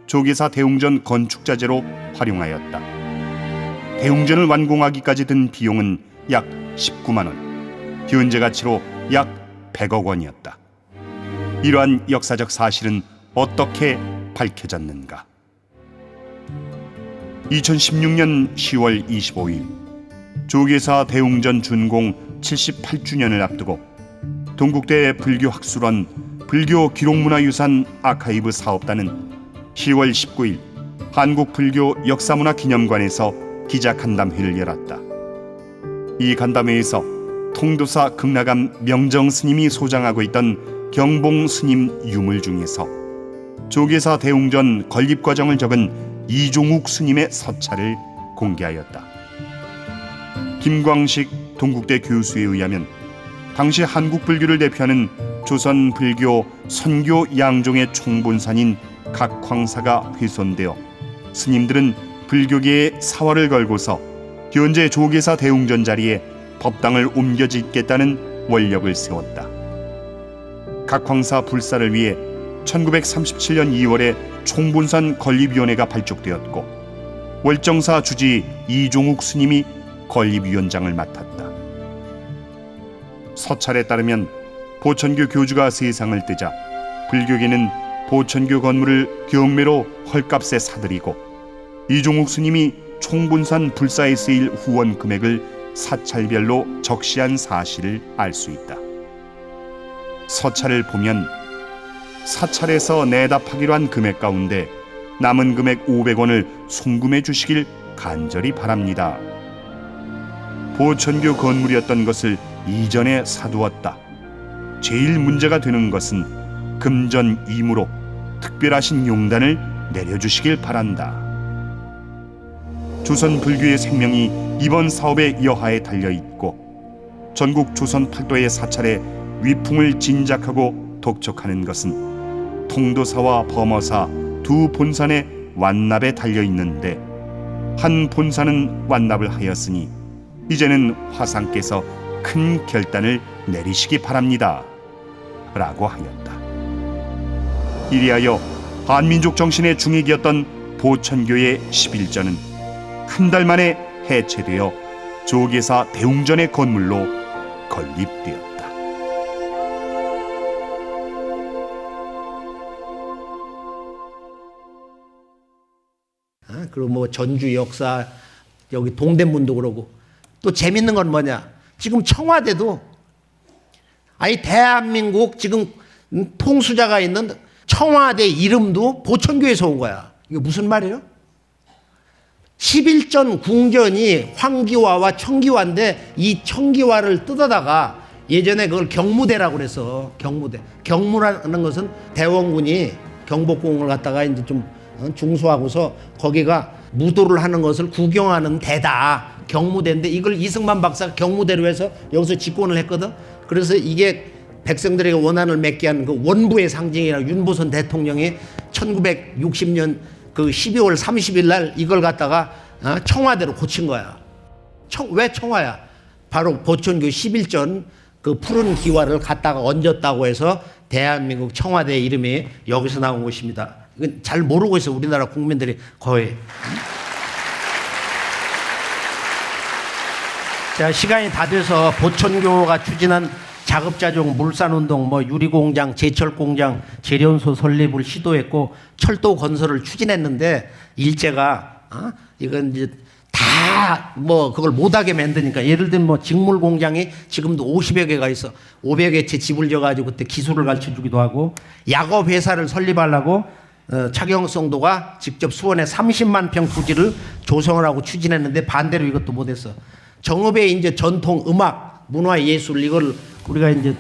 조계사 대웅전 건축자재로 활용하였다. 대웅전을 완공하기까지 든 비용은 약 19만 원, 현재 가치로 약 100억 원이었다. 이러한 역사적 사실은 어떻게 밝혀졌는가? 2016년 10월 25일 조계사 대웅전 준공 78주년을 앞두고 동국대 불교학술원 불교기록문화유산 아카이브 사업단은 10월 19일 한국불교역사문화기념관에서 기자간담회를 열었다. 이 간담회에서 통도사 극락암 명정 스님이 소장하고 있던 경봉 스님 유물 중에서 조계사 대웅전 건립 과정을 적은 이종욱 스님의 서찰을 공개하였다. 김광식 동국대 교수에 의하면 당시 한국 불교를 대표하는 조선 불교 선교 양종의 총본산인 각황사가 훼손되어 스님들은 불교계에 사활을 걸고서 현재 조계사 대웅전 자리에 법당을 옮겨 짓겠다는 원력을 세웠다. 각황사 불사를 위해 1937년 2월에 총본산 건립위원회가 발족되었고 월정사 주지 이종욱 스님이 건립위원장을 맡았다. 서찰에 따르면 보천교 교주가 세상을 뜨자 불교계는 보천교 건물을 경매로 헐값에 사들이고 이종욱 스님이 총본산 불사에 쓰일 후원 금액을 사찰별로 적시한 사실을 알 수 있다. 서찰을 보면 사찰에서 내답하기로 한 금액 가운데 남은 금액 500원을 송금해 주시길 간절히 바랍니다. 보천교 건물이었던 것을 이전에 사두었다. 제일 문제가 되는 것은 금전 이무로 특별하신 용단을 내려주시길 바란다. 조선 불교의 생명이 이번 사업의 여하에 달려있고 전국 조선 팔도의 사찰에 위풍을 진작하고 독촉하는 것은 통도사와 범어사 두 본산의 완납에 달려있는데 한 본산은 완납을 하였으니 이제는 화상께서 큰 결단을 내리시기 바랍니다. 라고 하였다. 이리하여 한민족 정신의 중익이었던 보천교의 11전은 한 달 만에 해체되어 조계사 대웅전의 건물로 건립되었다. 그리고 뭐 전주 역사, 여기 동대문도 그러고. 또 재밌는 건 뭐냐? 지금 청와대도 아니 대한민국 지금 통수자가 있는 청와대 이름도 보천교에서 온 거야. 이게 무슨 말이에요? 11전 궁전이 황기화와 청기화인데 이 청기화를 뜯어다가 예전에 그걸 경무대라고 그래서 경무라는 것은 대원군이 경복궁을 갖다가 이제 좀 중수하고서 거기가 무도를 하는 것을 구경하는 대다. 경무대인데 이걸 이승만 박사가 경무대로 해서 여기서 집권을 했거든. 그래서 이게 백성들에게 원한을 맺게 한 그 원부의 상징이라 윤보선 대통령이 1960년 그 12월 30일 날 이걸 갖다가 청와대로 고친 거야. 왜 청와야? 바로 보천교 11전 그 푸른 기와를 갖다가 얹었다고 해서 대한민국 청와대 이름이 여기서 나온 것입니다. 이건 잘 모르고 있어 우리나라 국민들이 거의. 자, 시간이 다 돼서 보천교가 추진한 자급자족, 물산운동, 뭐 유리공장, 제철공장, 재련소 설립을 시도했고 철도 건설을 추진했는데 일제가 이건 이제 다 뭐 그걸 못하게 만드니까 예를 들면 뭐 직물 공장이 지금도 50여 개가 있어 500여 채 집을 져가지고 그때 기술을 가르쳐주기도 하고 약업 회사를 설립하려고 차경성도가 직접 수원에 30만 평 부지를 조성을 하고 추진했는데 반대로 이것도 못했어. 정읍의 이제 전통 음악, 문화 예술 이걸 우리가 이제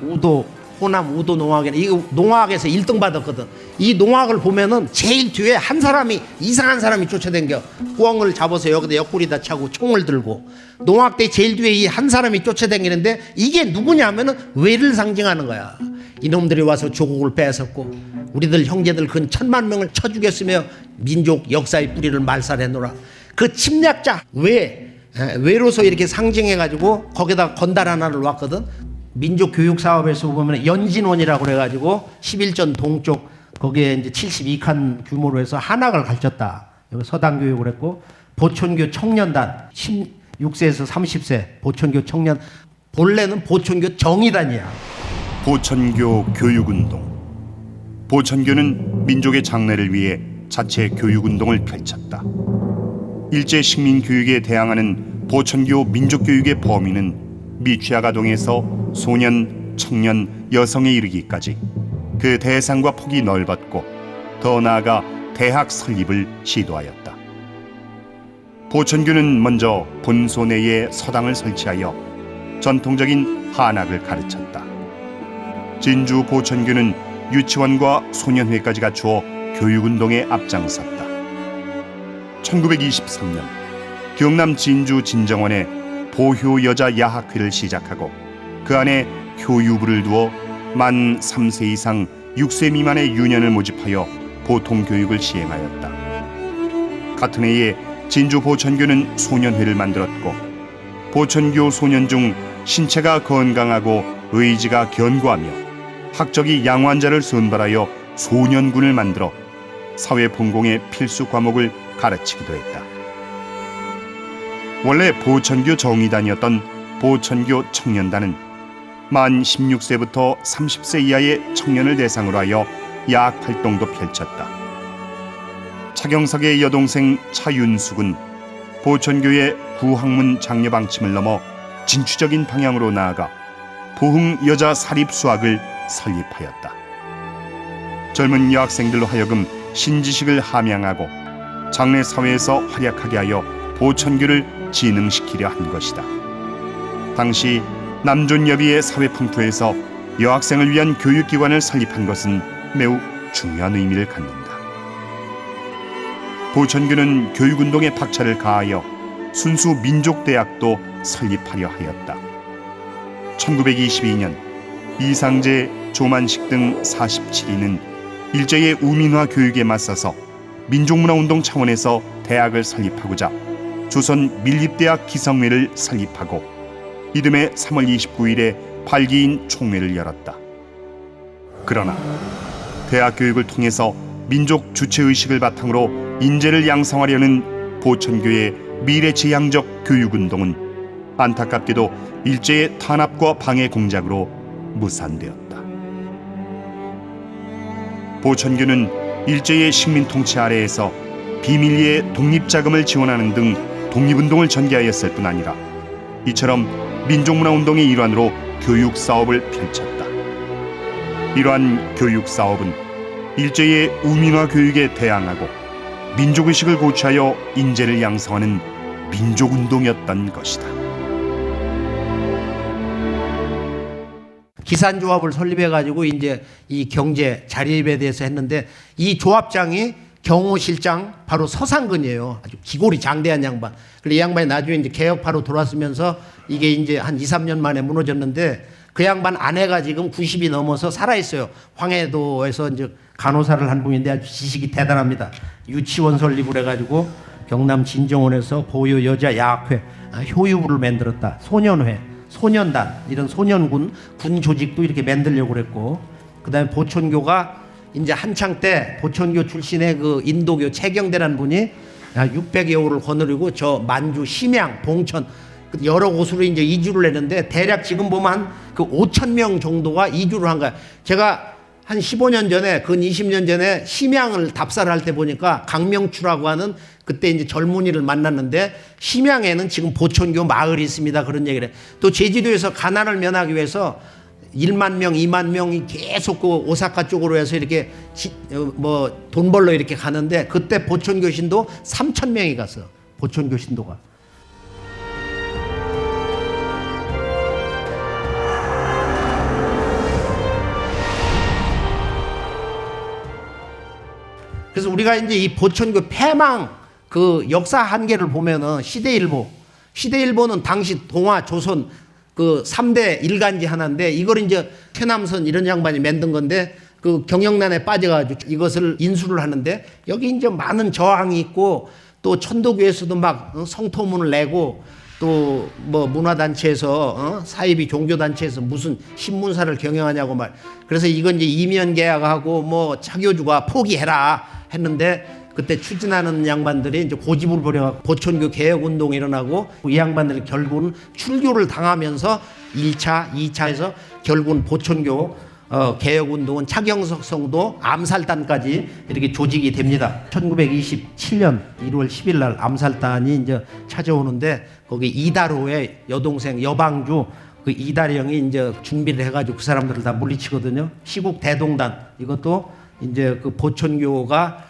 우도 호남 우도 농악에 이거 농악에서 1등 받았거든. 이 농악을 보면은 제일 뒤에 한 사람이 이상한 사람이 쫓아댕겨. 꿩을 잡아서 여기다 옆구리다 차고 총을 들고 농악 때 제일 뒤에 이 한 사람이 쫓아댕기는데 이게 누구냐면은 외를 상징하는 거야. 이놈들이 와서 조국을 뺏었고 우리들 형제들 근 1000만 명을 쳐 죽였으며 민족 역사의 뿌리를 말살해놓으라. 그 침략자 외로서 이렇게 상징해가지고 거기다 건달 하나를 놨거든. 민족교육사업에서 보면 연진원이라고 그래가지고 11전 동쪽 거기에 이제 72칸 규모로 해서 한학을 가르쳤다. 여기 서당교육을 했고 보천교 청년단 16세에서 30세 보천교 청년 본래는 보천교 정의단이야. 보천교 교육운동. 보천교는 민족의 장래를 위해 자체 교육운동을 펼쳤다. 일제 식민교육에 대항하는 보천교 민족교육의 범위는 미취학아동에서 소년, 청년, 여성에 이르기까지 그 대상과 폭이 넓었고 더 나아가 대학 설립을 시도하였다. 보천교는 먼저 본소 내에 서당을 설치하여 전통적인 한학을 가르쳤다. 진주 보천교는 유치원과 소년회까지 갖추어 교육운동에 앞장섰다. 1923년 경남 진주 진정원에 보효 여자 야학회를 시작하고 그 안에 교유부를 두어 만 3세 이상 6세 미만의 유년을 모집하여 보통 교육을 시행하였다. 같은 해에 진주 보천교는 소년회를 만들었고 보천교 소년 중 신체가 건강하고 의지가 견고하며 학적이 양호한 자를 선발하여 소년군을 만들어 사회 본공의 필수 과목을 가르치기도 했다. 원래 보천교 정의단이었던 보천교 청년단은 만 16세부터 30세 이하의 청년을 대상으로 하여 야학 활동도 펼쳤다. 차경석의 여동생 차윤숙은 보천교의 구학문 장려 방침을 넘어 진취적인 방향으로 나아가 보흥 여자 사립 수학을 설립하였다. 젊은 여학생들로 하여금 신지식을 함양하고 장래 사회에서 활약하게 하여 보천교를 진흥시키려 한 것이다. 당시 남존여비의 사회풍토에서 여학생을 위한 교육기관을 설립한 것은 매우 중요한 의미를 갖는다. 보천교는 교육운동에 박차를 가하여 순수 민족대학도 설립하려 하였다. 1922년 이상제, 조만식 등 47인은 일제의 우민화 교육에 맞서서 민족문화운동 차원에서 대학을 설립하고자 조선 밀립대학 기성회를 설립하고 이듬해 3월 29일에 8기인 총회를 열었다. 그러나 대학 교육을 통해서 민족 주체의식을 바탕으로 인재를 양성하려는 보천교의 미래지향적 교육운동은 안타깝게도 일제의 탄압과 방해 공작으로 무산되었다. 보천교는 일제의 식민 통치 아래에서 비밀리에 독립자금을 지원하는 등 독립운동을 전개하였을 뿐 아니라 이처럼 민족문화운동의 일환으로 교육사업을 펼쳤다. 이러한 교육사업은 일제의 우민화 교육에 대항하고 민족의식을 고취하여 인재를 양성하는 민족운동이었던 것이다. 기산조합을 설립해가지고 이제 이 경제 자립에 대해서 했는데 이 조합장이 경호실장 바로 서상근이에요. 아주 기골이 장대한 양반. 그래서 이 양반이 나중에 이제 개혁파로 돌아서면서 이게 이제 한 2, 3년 만에 무너졌는데 그 양반 아내가 지금 90이 넘어서 살아있어요. 황해도에서 이제 간호사를 한 분인데 아주 지식이 대단합니다. 유치원 설립을 해가지고 경남 진정원에서 보유 여자 야학회, 효유부를 만들었다. 소년회, 소년단, 이런 소년군, 군 조직도 이렇게 만들려고 그랬고, 그 다음에 보천교가 이제 한창 때 보천교 출신의 그 인도교 최경대라는 분이 600여호를 거느리고 저 만주, 심양, 봉천 여러 곳으로 이제 이주를 했는데 대략 지금 보면 한 그 5,000명 정도가 이주를 한 거야. 제가 한 15년 전에, 근 20년 전에 심양을 답사를 할 때 보니까 강명추라고 하는 그때 이제 젊은이를 만났는데 심양에는 지금 보천교 마을이 있습니다. 그런 얘기를 해. 또 제주도에서 가난을 면하기 위해서 1만 명, 2만 명이 계속 그 오사카 쪽으로 해서 이렇게 뭐 돈 벌러 이렇게 가는데 그때 보천교 신도 3,000명이 갔어. 보천교 신도가. 그래서 우리가 이제 이 보천교 폐망 그 역사 한계를 보면은 시대일보는 당시 동아, 조선 그 3대 일간지 하나인데 이걸 이제 최남선 이런 양반이 만든 건데 그 경영난에 빠져가지고 이것을 인수를 하는데 여기 이제 많은 저항이 있고 또 천도교에서도 막 성토문을 내고 또 뭐 문화단체에서 사이비 종교단체에서 무슨 신문사를 경영하냐고 말. 그래서 이건 이제 이면 계약하고 뭐 차교주가 포기해라 했는데 그때 추진하는 양반들이 이제 고집을 부려갖고 보천교 개혁운동이 일어나고 이 양반들이 결국은 출교를 당하면서 1차, 2차에서 결국은 보천교 개혁운동은 차경석 성도 암살단까지 이렇게 조직이 됩니다. 1927년 1월 10일 날 암살단이 이제 찾아오는데 거기 이다로의 여동생 여방주 그 이다리 형이 이제 준비를 해가지고 그 사람들을 다 물리치거든요. 시국 대동단 이것도 이제 그 보천교가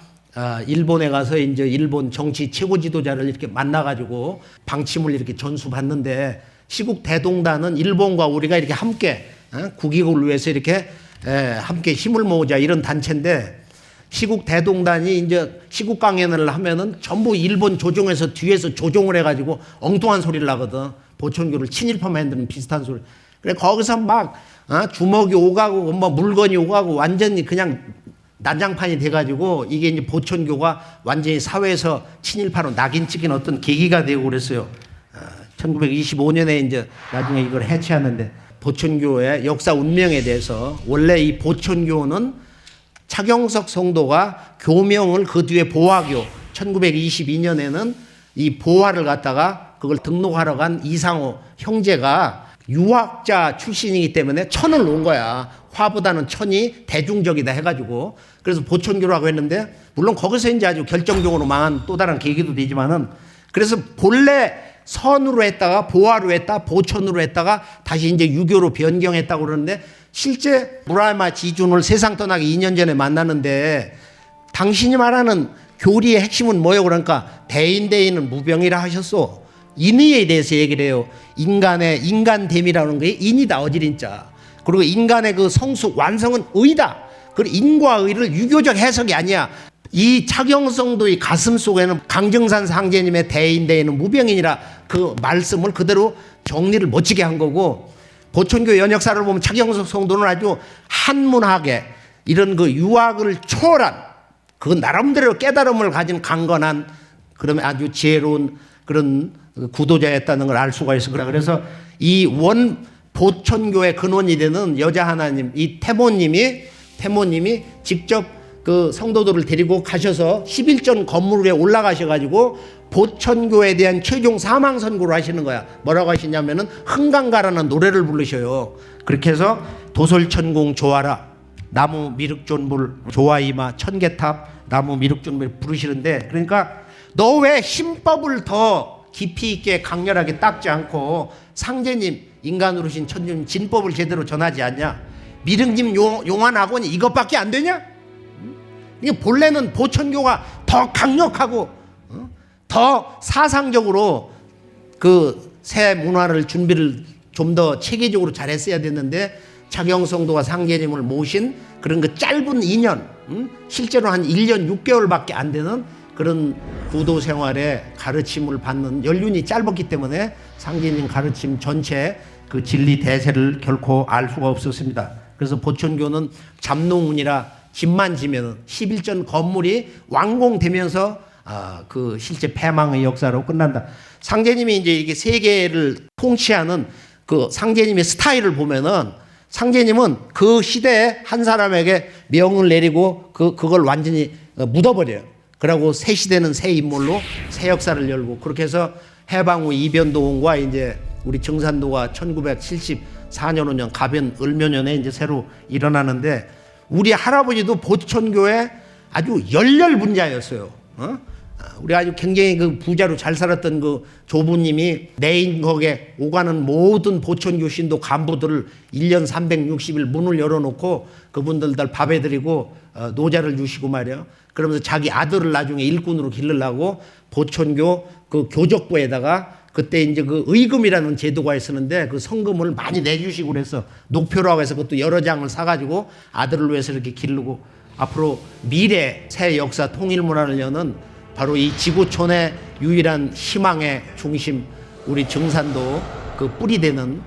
일본에 가서 이제 일본 정치 최고 지도자를 이렇게 만나가지고 방침을 이렇게 전수받는데 시국 대동단은 일본과 우리가 이렇게 함께 국익을 위해서 이렇게 함께 힘을 모으자 이런 단체인데 시국 대동단이 이제 시국 강연을 하면은 전부 일본 조종에서 뒤에서 조종을 해가지고 엉뚱한 소리를 하거든. 보천교를 친일파 만드는 비슷한 소리. 그래 거기서 막 주먹이 오가고 뭐 물건이 오가고 완전히 그냥 난장판이 돼가지고 이게 이제 보천교가 완전히 사회에서 친일파로 낙인 찍힌 어떤 계기가 되고 그랬어요. 1925년에 이제 나중에 이걸 해체하는데 보천교의 역사 운명에 대해서 원래 이 보천교는 차경석 성도가 교명을 그 뒤에 보화교 1922년에는 이 보화를 갖다가 그걸 등록하러 간 이상호 형제가 유학자 출신이기 때문에 천을 놓은 거야. 화보다는 천이 대중적이다 해가지고 그래서 보천교라고 했는데 물론 거기서 이제 아주 결정적으로 망한 또 다른 계기도 되지만은 그래서 본래 선으로 했다가 보화로 했다 보천으로 했다가 다시 이제 유교로 변경했다고 그러는데 실제 무라야마 지준을 세상 떠나기 2년 전에 만났는데 당신이 말하는 교리의 핵심은 뭐예요? 그러니까 대인대인은 무병이라 하셨어. 인의에 대해서 얘기를 해요. 인간의 인간됨이라는 게 인이다 어지린자. 그리고 인간의 그 성숙 완성은 의다. 그리고 인과 의를 유교적 해석이 아니야. 이 차경성도의 가슴 속에는 강정산 상제님의 대인대인은 무병이니라 그 말씀을 그대로 정리를 멋지게 한 거고 보천교 연역사를 보면 차경석 성도는 아주 한문학에 이런 그 유학을 초월한 그 나름대로 깨달음을 가진 강건한 그러면 아주 지혜로운 그런 구도자였다는 걸 알 수가 있어. 그래서 이 원 보천교의 근원이 되는 여자 하나님 이 태모님이 직접 그 성도들을 데리고 가셔서 11전 건물 위에 올라가셔가지고 보천교에 대한 최종 사망 선고를 하시는 거야. 뭐라고 하시냐면은 흥강가라는 노래를 부르셔요. 그렇게 해서 도솔천궁 조아라 나무 미륵존불 조아이마 천계탑 나무 미륵존불 부르시는데 그러니까 너 왜 신법을 더 깊이 있게 강렬하게 닦지 않고 상제님 인간으로 신 천주님 진법을 제대로 전하지 않냐? 미륵님 용환학원이 이것밖에 안 되냐? 이게 본래는 보천교가 더 강력하고 더 사상적으로 그 새 문화를 준비를 좀 더 체계적으로 잘했어야 됐는데 차경성도와 상제님을 모신 그런 그 짧은 2년 실제로 한 1년 6개월밖에 안 되는 그런 구도 생활의 가르침을 받는 연륜이 짧았기 때문에 상제님 가르침 전체 그 진리 대세를 결코 알 수가 없었습니다. 그래서 보천교는 잡농운이라 집만 지면 11전 건물이 완공되면서 그 실제 패망의 역사로 끝난다. 상제님이 이제 이게 세계를 통치하는 그 상제님의 스타일을 보면은 상제님은 그 시대에 한 사람에게 명을 내리고 그걸 완전히 묻어버려요. 그러고 새 시대는 새 인물로 새 역사를 열고 그렇게 해서 해방 후 이변도원과 이제 우리 정산도가 1974년 5년 가변 을묘년에 이제 새로 일어나는데 우리 할아버지도 보천교에 아주 열렬분자였어요. 우리 아주 굉장히 그 부자로 잘 살았던 그 조부님이 내인거에 오가는 모든 보천교 신도 간부들을 1년 360일 문을 열어놓고 그분들 밥해 드리고 노자를 주시고 말이야. 그러면서 자기 아들을 나중에 일꾼으로 기르려고 보천교 그 교적부에다가 그때 이제 그 의금이라는 제도가 있었는데 그 성금을 많이 내주시고 그래서 녹표라고 해서 그것도 여러 장을 사가지고 아들을 위해서 이렇게 기르고 앞으로 미래 새 역사 통일 문화를 여는 바로 이 지구촌의 유일한 희망의 중심 우리 정산도 그 뿌리 되는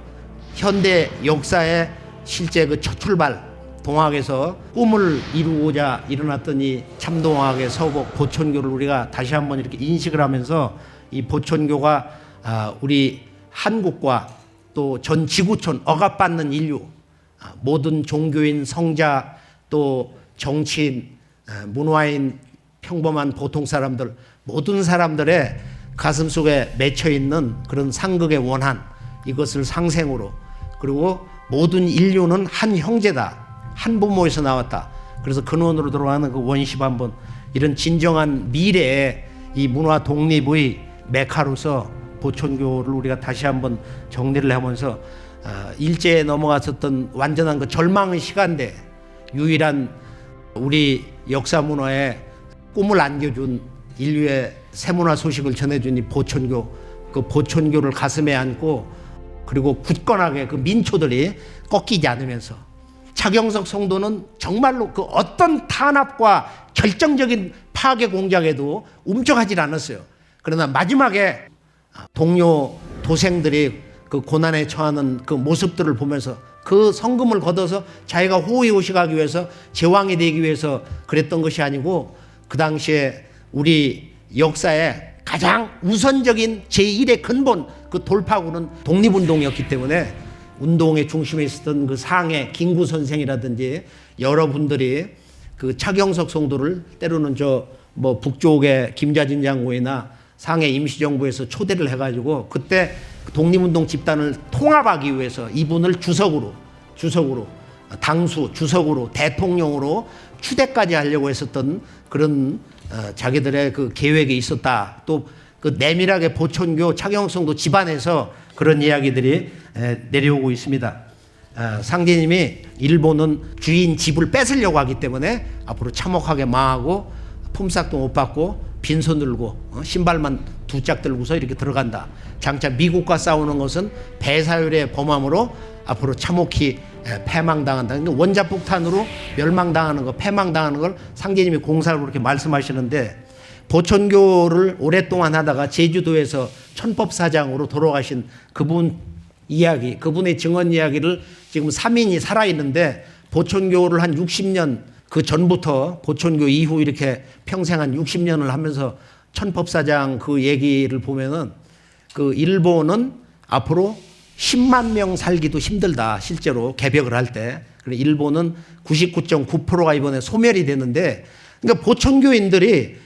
현대 역사의 실제 그 첫 출발 동학에서 꿈을 이루고자 일어났던 이 참동학의 서곡 보천교를 우리가 다시 한번 이렇게 인식을 하면서 이 보천교가 우리 한국과 또 전 지구촌 억압받는 인류 모든 종교인 성자 또 정치인 문화인 평범한 보통 사람들 모든 사람들의 가슴 속에 맺혀 있는 그런 상극의 원한 이것을 상생으로 그리고 모든 인류는 한 형제다 한 부모에서 나왔다 그래서 근원으로 들어가는 그 원시 반본 이런 진정한 미래의 이 문화 독립의 메카로서 보천교를 우리가 다시 한번 정리를 하면서 일제에 넘어갔었던 완전한 그 절망의 시간대 유일한 우리 역사 문화에 꿈을 안겨준 인류의 새문화 소식을 전해준 이 보천교 그 보천교를 가슴에 안고 그리고 굳건하게 그 민초들이 꺾이지 않으면서 차경석 성도는 정말로 그 어떤 탄압과 결정적인 파괴 공작에도 움쩍하지 않았어요. 그러나 마지막에 동료 도생들이 그 고난에 처하는 그 모습들을 보면서 그 성금을 걷어서 자기가 호의호식하기 위해서 제왕이 되기 위해서 그랬던 것이 아니고 그 당시에 우리 역사에 가장 우선적인 제1의 근본 그 돌파구는 독립운동이었기 때문에 운동의 중심에 있었던 그 상해 김구 선생이라든지 여러분들이 그 차경석 성도를 때로는 뭐 북쪽의 김자진 장군이나 상해 임시정부에서 초대를 해가지고 그때 독립운동 집단을 통합하기 위해서 이분을 주석으로 당수 주석으로 대통령으로 추대까지 하려고 했었던 그런 자기들의 그 계획이 있었다. 또 그 내밀하게 보천교 차경성도 집안에서 그런 이야기들이 내려오고 있습니다. 상제님이 일본은 주인 집을 뺏으려고 하기 때문에 앞으로 참혹하게 망하고 품삯도 못 받고 빈손 들고 신발만 두 짝 들고서 이렇게 들어간다. 장차 미국과 싸우는 것은 배사율의 범함으로 앞으로 참혹히 패망당한다. 그러니까 원자폭탄으로 멸망당하는 거, 패망당하는 걸 상제님이 공사로 그렇게 말씀하시는데 보천교를 오랫동안 하다가 제주도에서 천법사장으로 돌아가신 그분 이야기, 그분의 증언 이야기를 지금 3인이 살아있는데 보천교를 한 60년 그 전부터 보천교 이후 이렇게 평생 한 60년을 하면서 천법사장 그 얘기를 보면은 그 일본은 앞으로 10만 명 살기도 힘들다. 실제로 개벽을 할 때. 일본은 99.9%가 이번에 소멸이 됐는데 그러니까 보천교인들이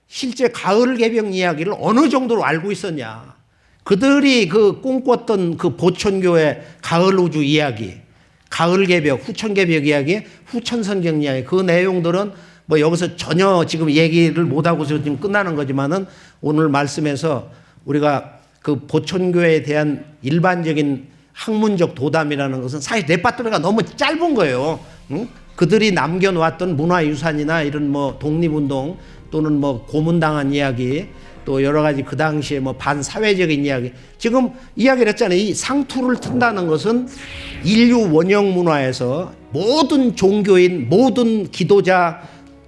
실제 가을 개벽 이야기를 어느 정도로 알고 있었냐. 그들이 그 꿈꿨던 그 보천교의 가을 우주 이야기, 가을 개벽, 후천 개벽 이야기, 후천 선경 이야기 그 내용들은 뭐 여기서 전혀 지금 얘기를 못하고서 지금 끝나는 거지만은 오늘 말씀에서 우리가 그 보천교에 대한 일반적인 학문적 도담이라는 것은 사실 레파토리가 너무 짧은 거예요. 응? 그들이 남겨놓았던 문화유산이나 이런 뭐 독립운동 또는 뭐 고문당한 이야기 또 여러 가지 그 당시에 뭐 반사회적인 이야기 지금 이야기를 했잖아요. 이 상투를 튼다는 것은 인류 원형 문화에서 모든 종교인 모든 기도자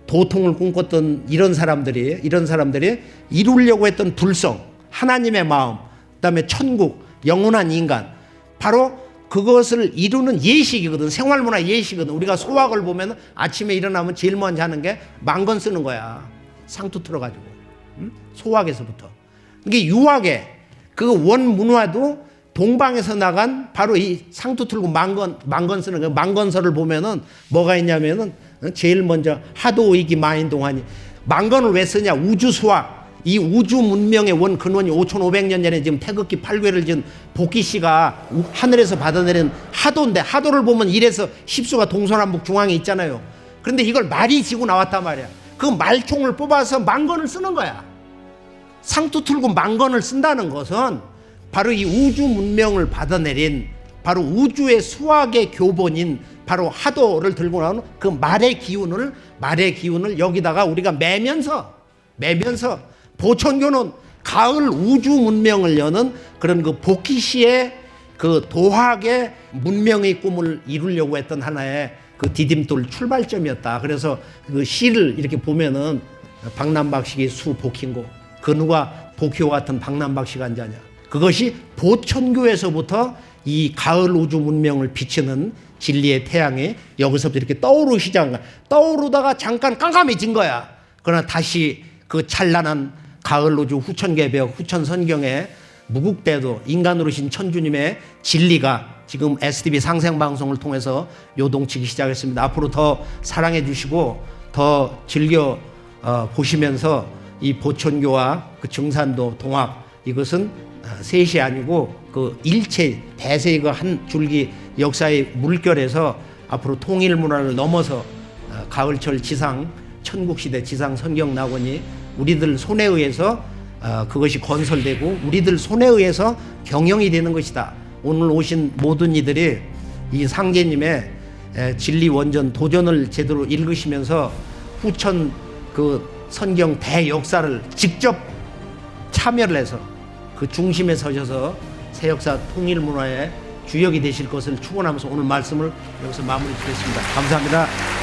도통을 꿈꿨던 이런 사람들이 이루려고 했던 불성 하나님의 마음 그다음에 천국 영원한 인간 바로 그것을 이루는 예식이거든. 생활문화 예식이거든. 우리가 소학을 보면 아침에 일어나면 제일 먼저 하는 게 망건 쓰는 거야. 상투 틀어가지고 소학에서부터. 이게 유학의 그 원문화도 동방에서 나간 바로 이 상투 틀고 망건 쓰는 거야. 망건서를 보면은 뭐가 있냐면은 제일 먼저 하도이기 마인동하니 망건을 왜 쓰냐? 우주 수학. 이 우주 문명의 원 근원이 5,500년 전에 지금 태극기 8궤를 지은 복희 씨가 하늘에서 받아내린 하도인데 하도를 보면 1에서 10수가 동서남북 중앙에 있잖아요. 그런데 이걸 말이 지고 나왔단 말이야. 그 말총을 뽑아서 망건을 쓰는 거야. 상투 틀고 망건을 쓴다는 것은 바로 이 우주 문명을 받아내린 바로 우주의 수학의 교본인 바로 하도를 들고 나오는 그 말의 기운을 여기다가 우리가 매면서 보천교는 가을 우주 문명을 여는 그런 그 복희 씨의 그 도학의 문명의 꿈을 이루려고 했던 하나의 그 디딤돌 출발점이었다. 그래서 그 시를 이렇게 보면은 박남박식이 수 복희인고 그 누가 복희와 같은 박남박식 앉아냐. 그것이 보천교에서부터 이 가을 우주 문명을 비추는 진리의 태양이 여기서부터 이렇게 떠오르기 시작한 거야. 떠오르다가 잠깐 깜깜해진 거야. 그러나 다시 그 찬란한 가을 우주 후천개벽 후천선경에 무국대도 인간으로 신 천주님의 진리가 지금 STV 상생방송을 통해서 요동치기 시작했습니다. 앞으로 더 사랑해 주시고 더 즐겨 보시면서 이 보천교와 그 증산도 동학 이것은 셋이 아니고 그 일체 대세의 그 한 줄기 역사의 물결에서 앞으로 통일 문화를 넘어서 가을철 지상 천국시대 지상 성경 낙원이 우리들 손에 의해서 그것이 건설되고 우리들 손에 의해서 경영이 되는 것이다. 오늘 오신 모든 이들이 이 상제님의 진리 원전 도전을 제대로 읽으시면서 후천 그 선경 대역사를 직접 참여를 해서 그 중심에 서셔서 새역사 통일 문화의 주역이 되실 것을 축원하면서 오늘 말씀을 여기서 마무리 짓겠습니다. 감사합니다.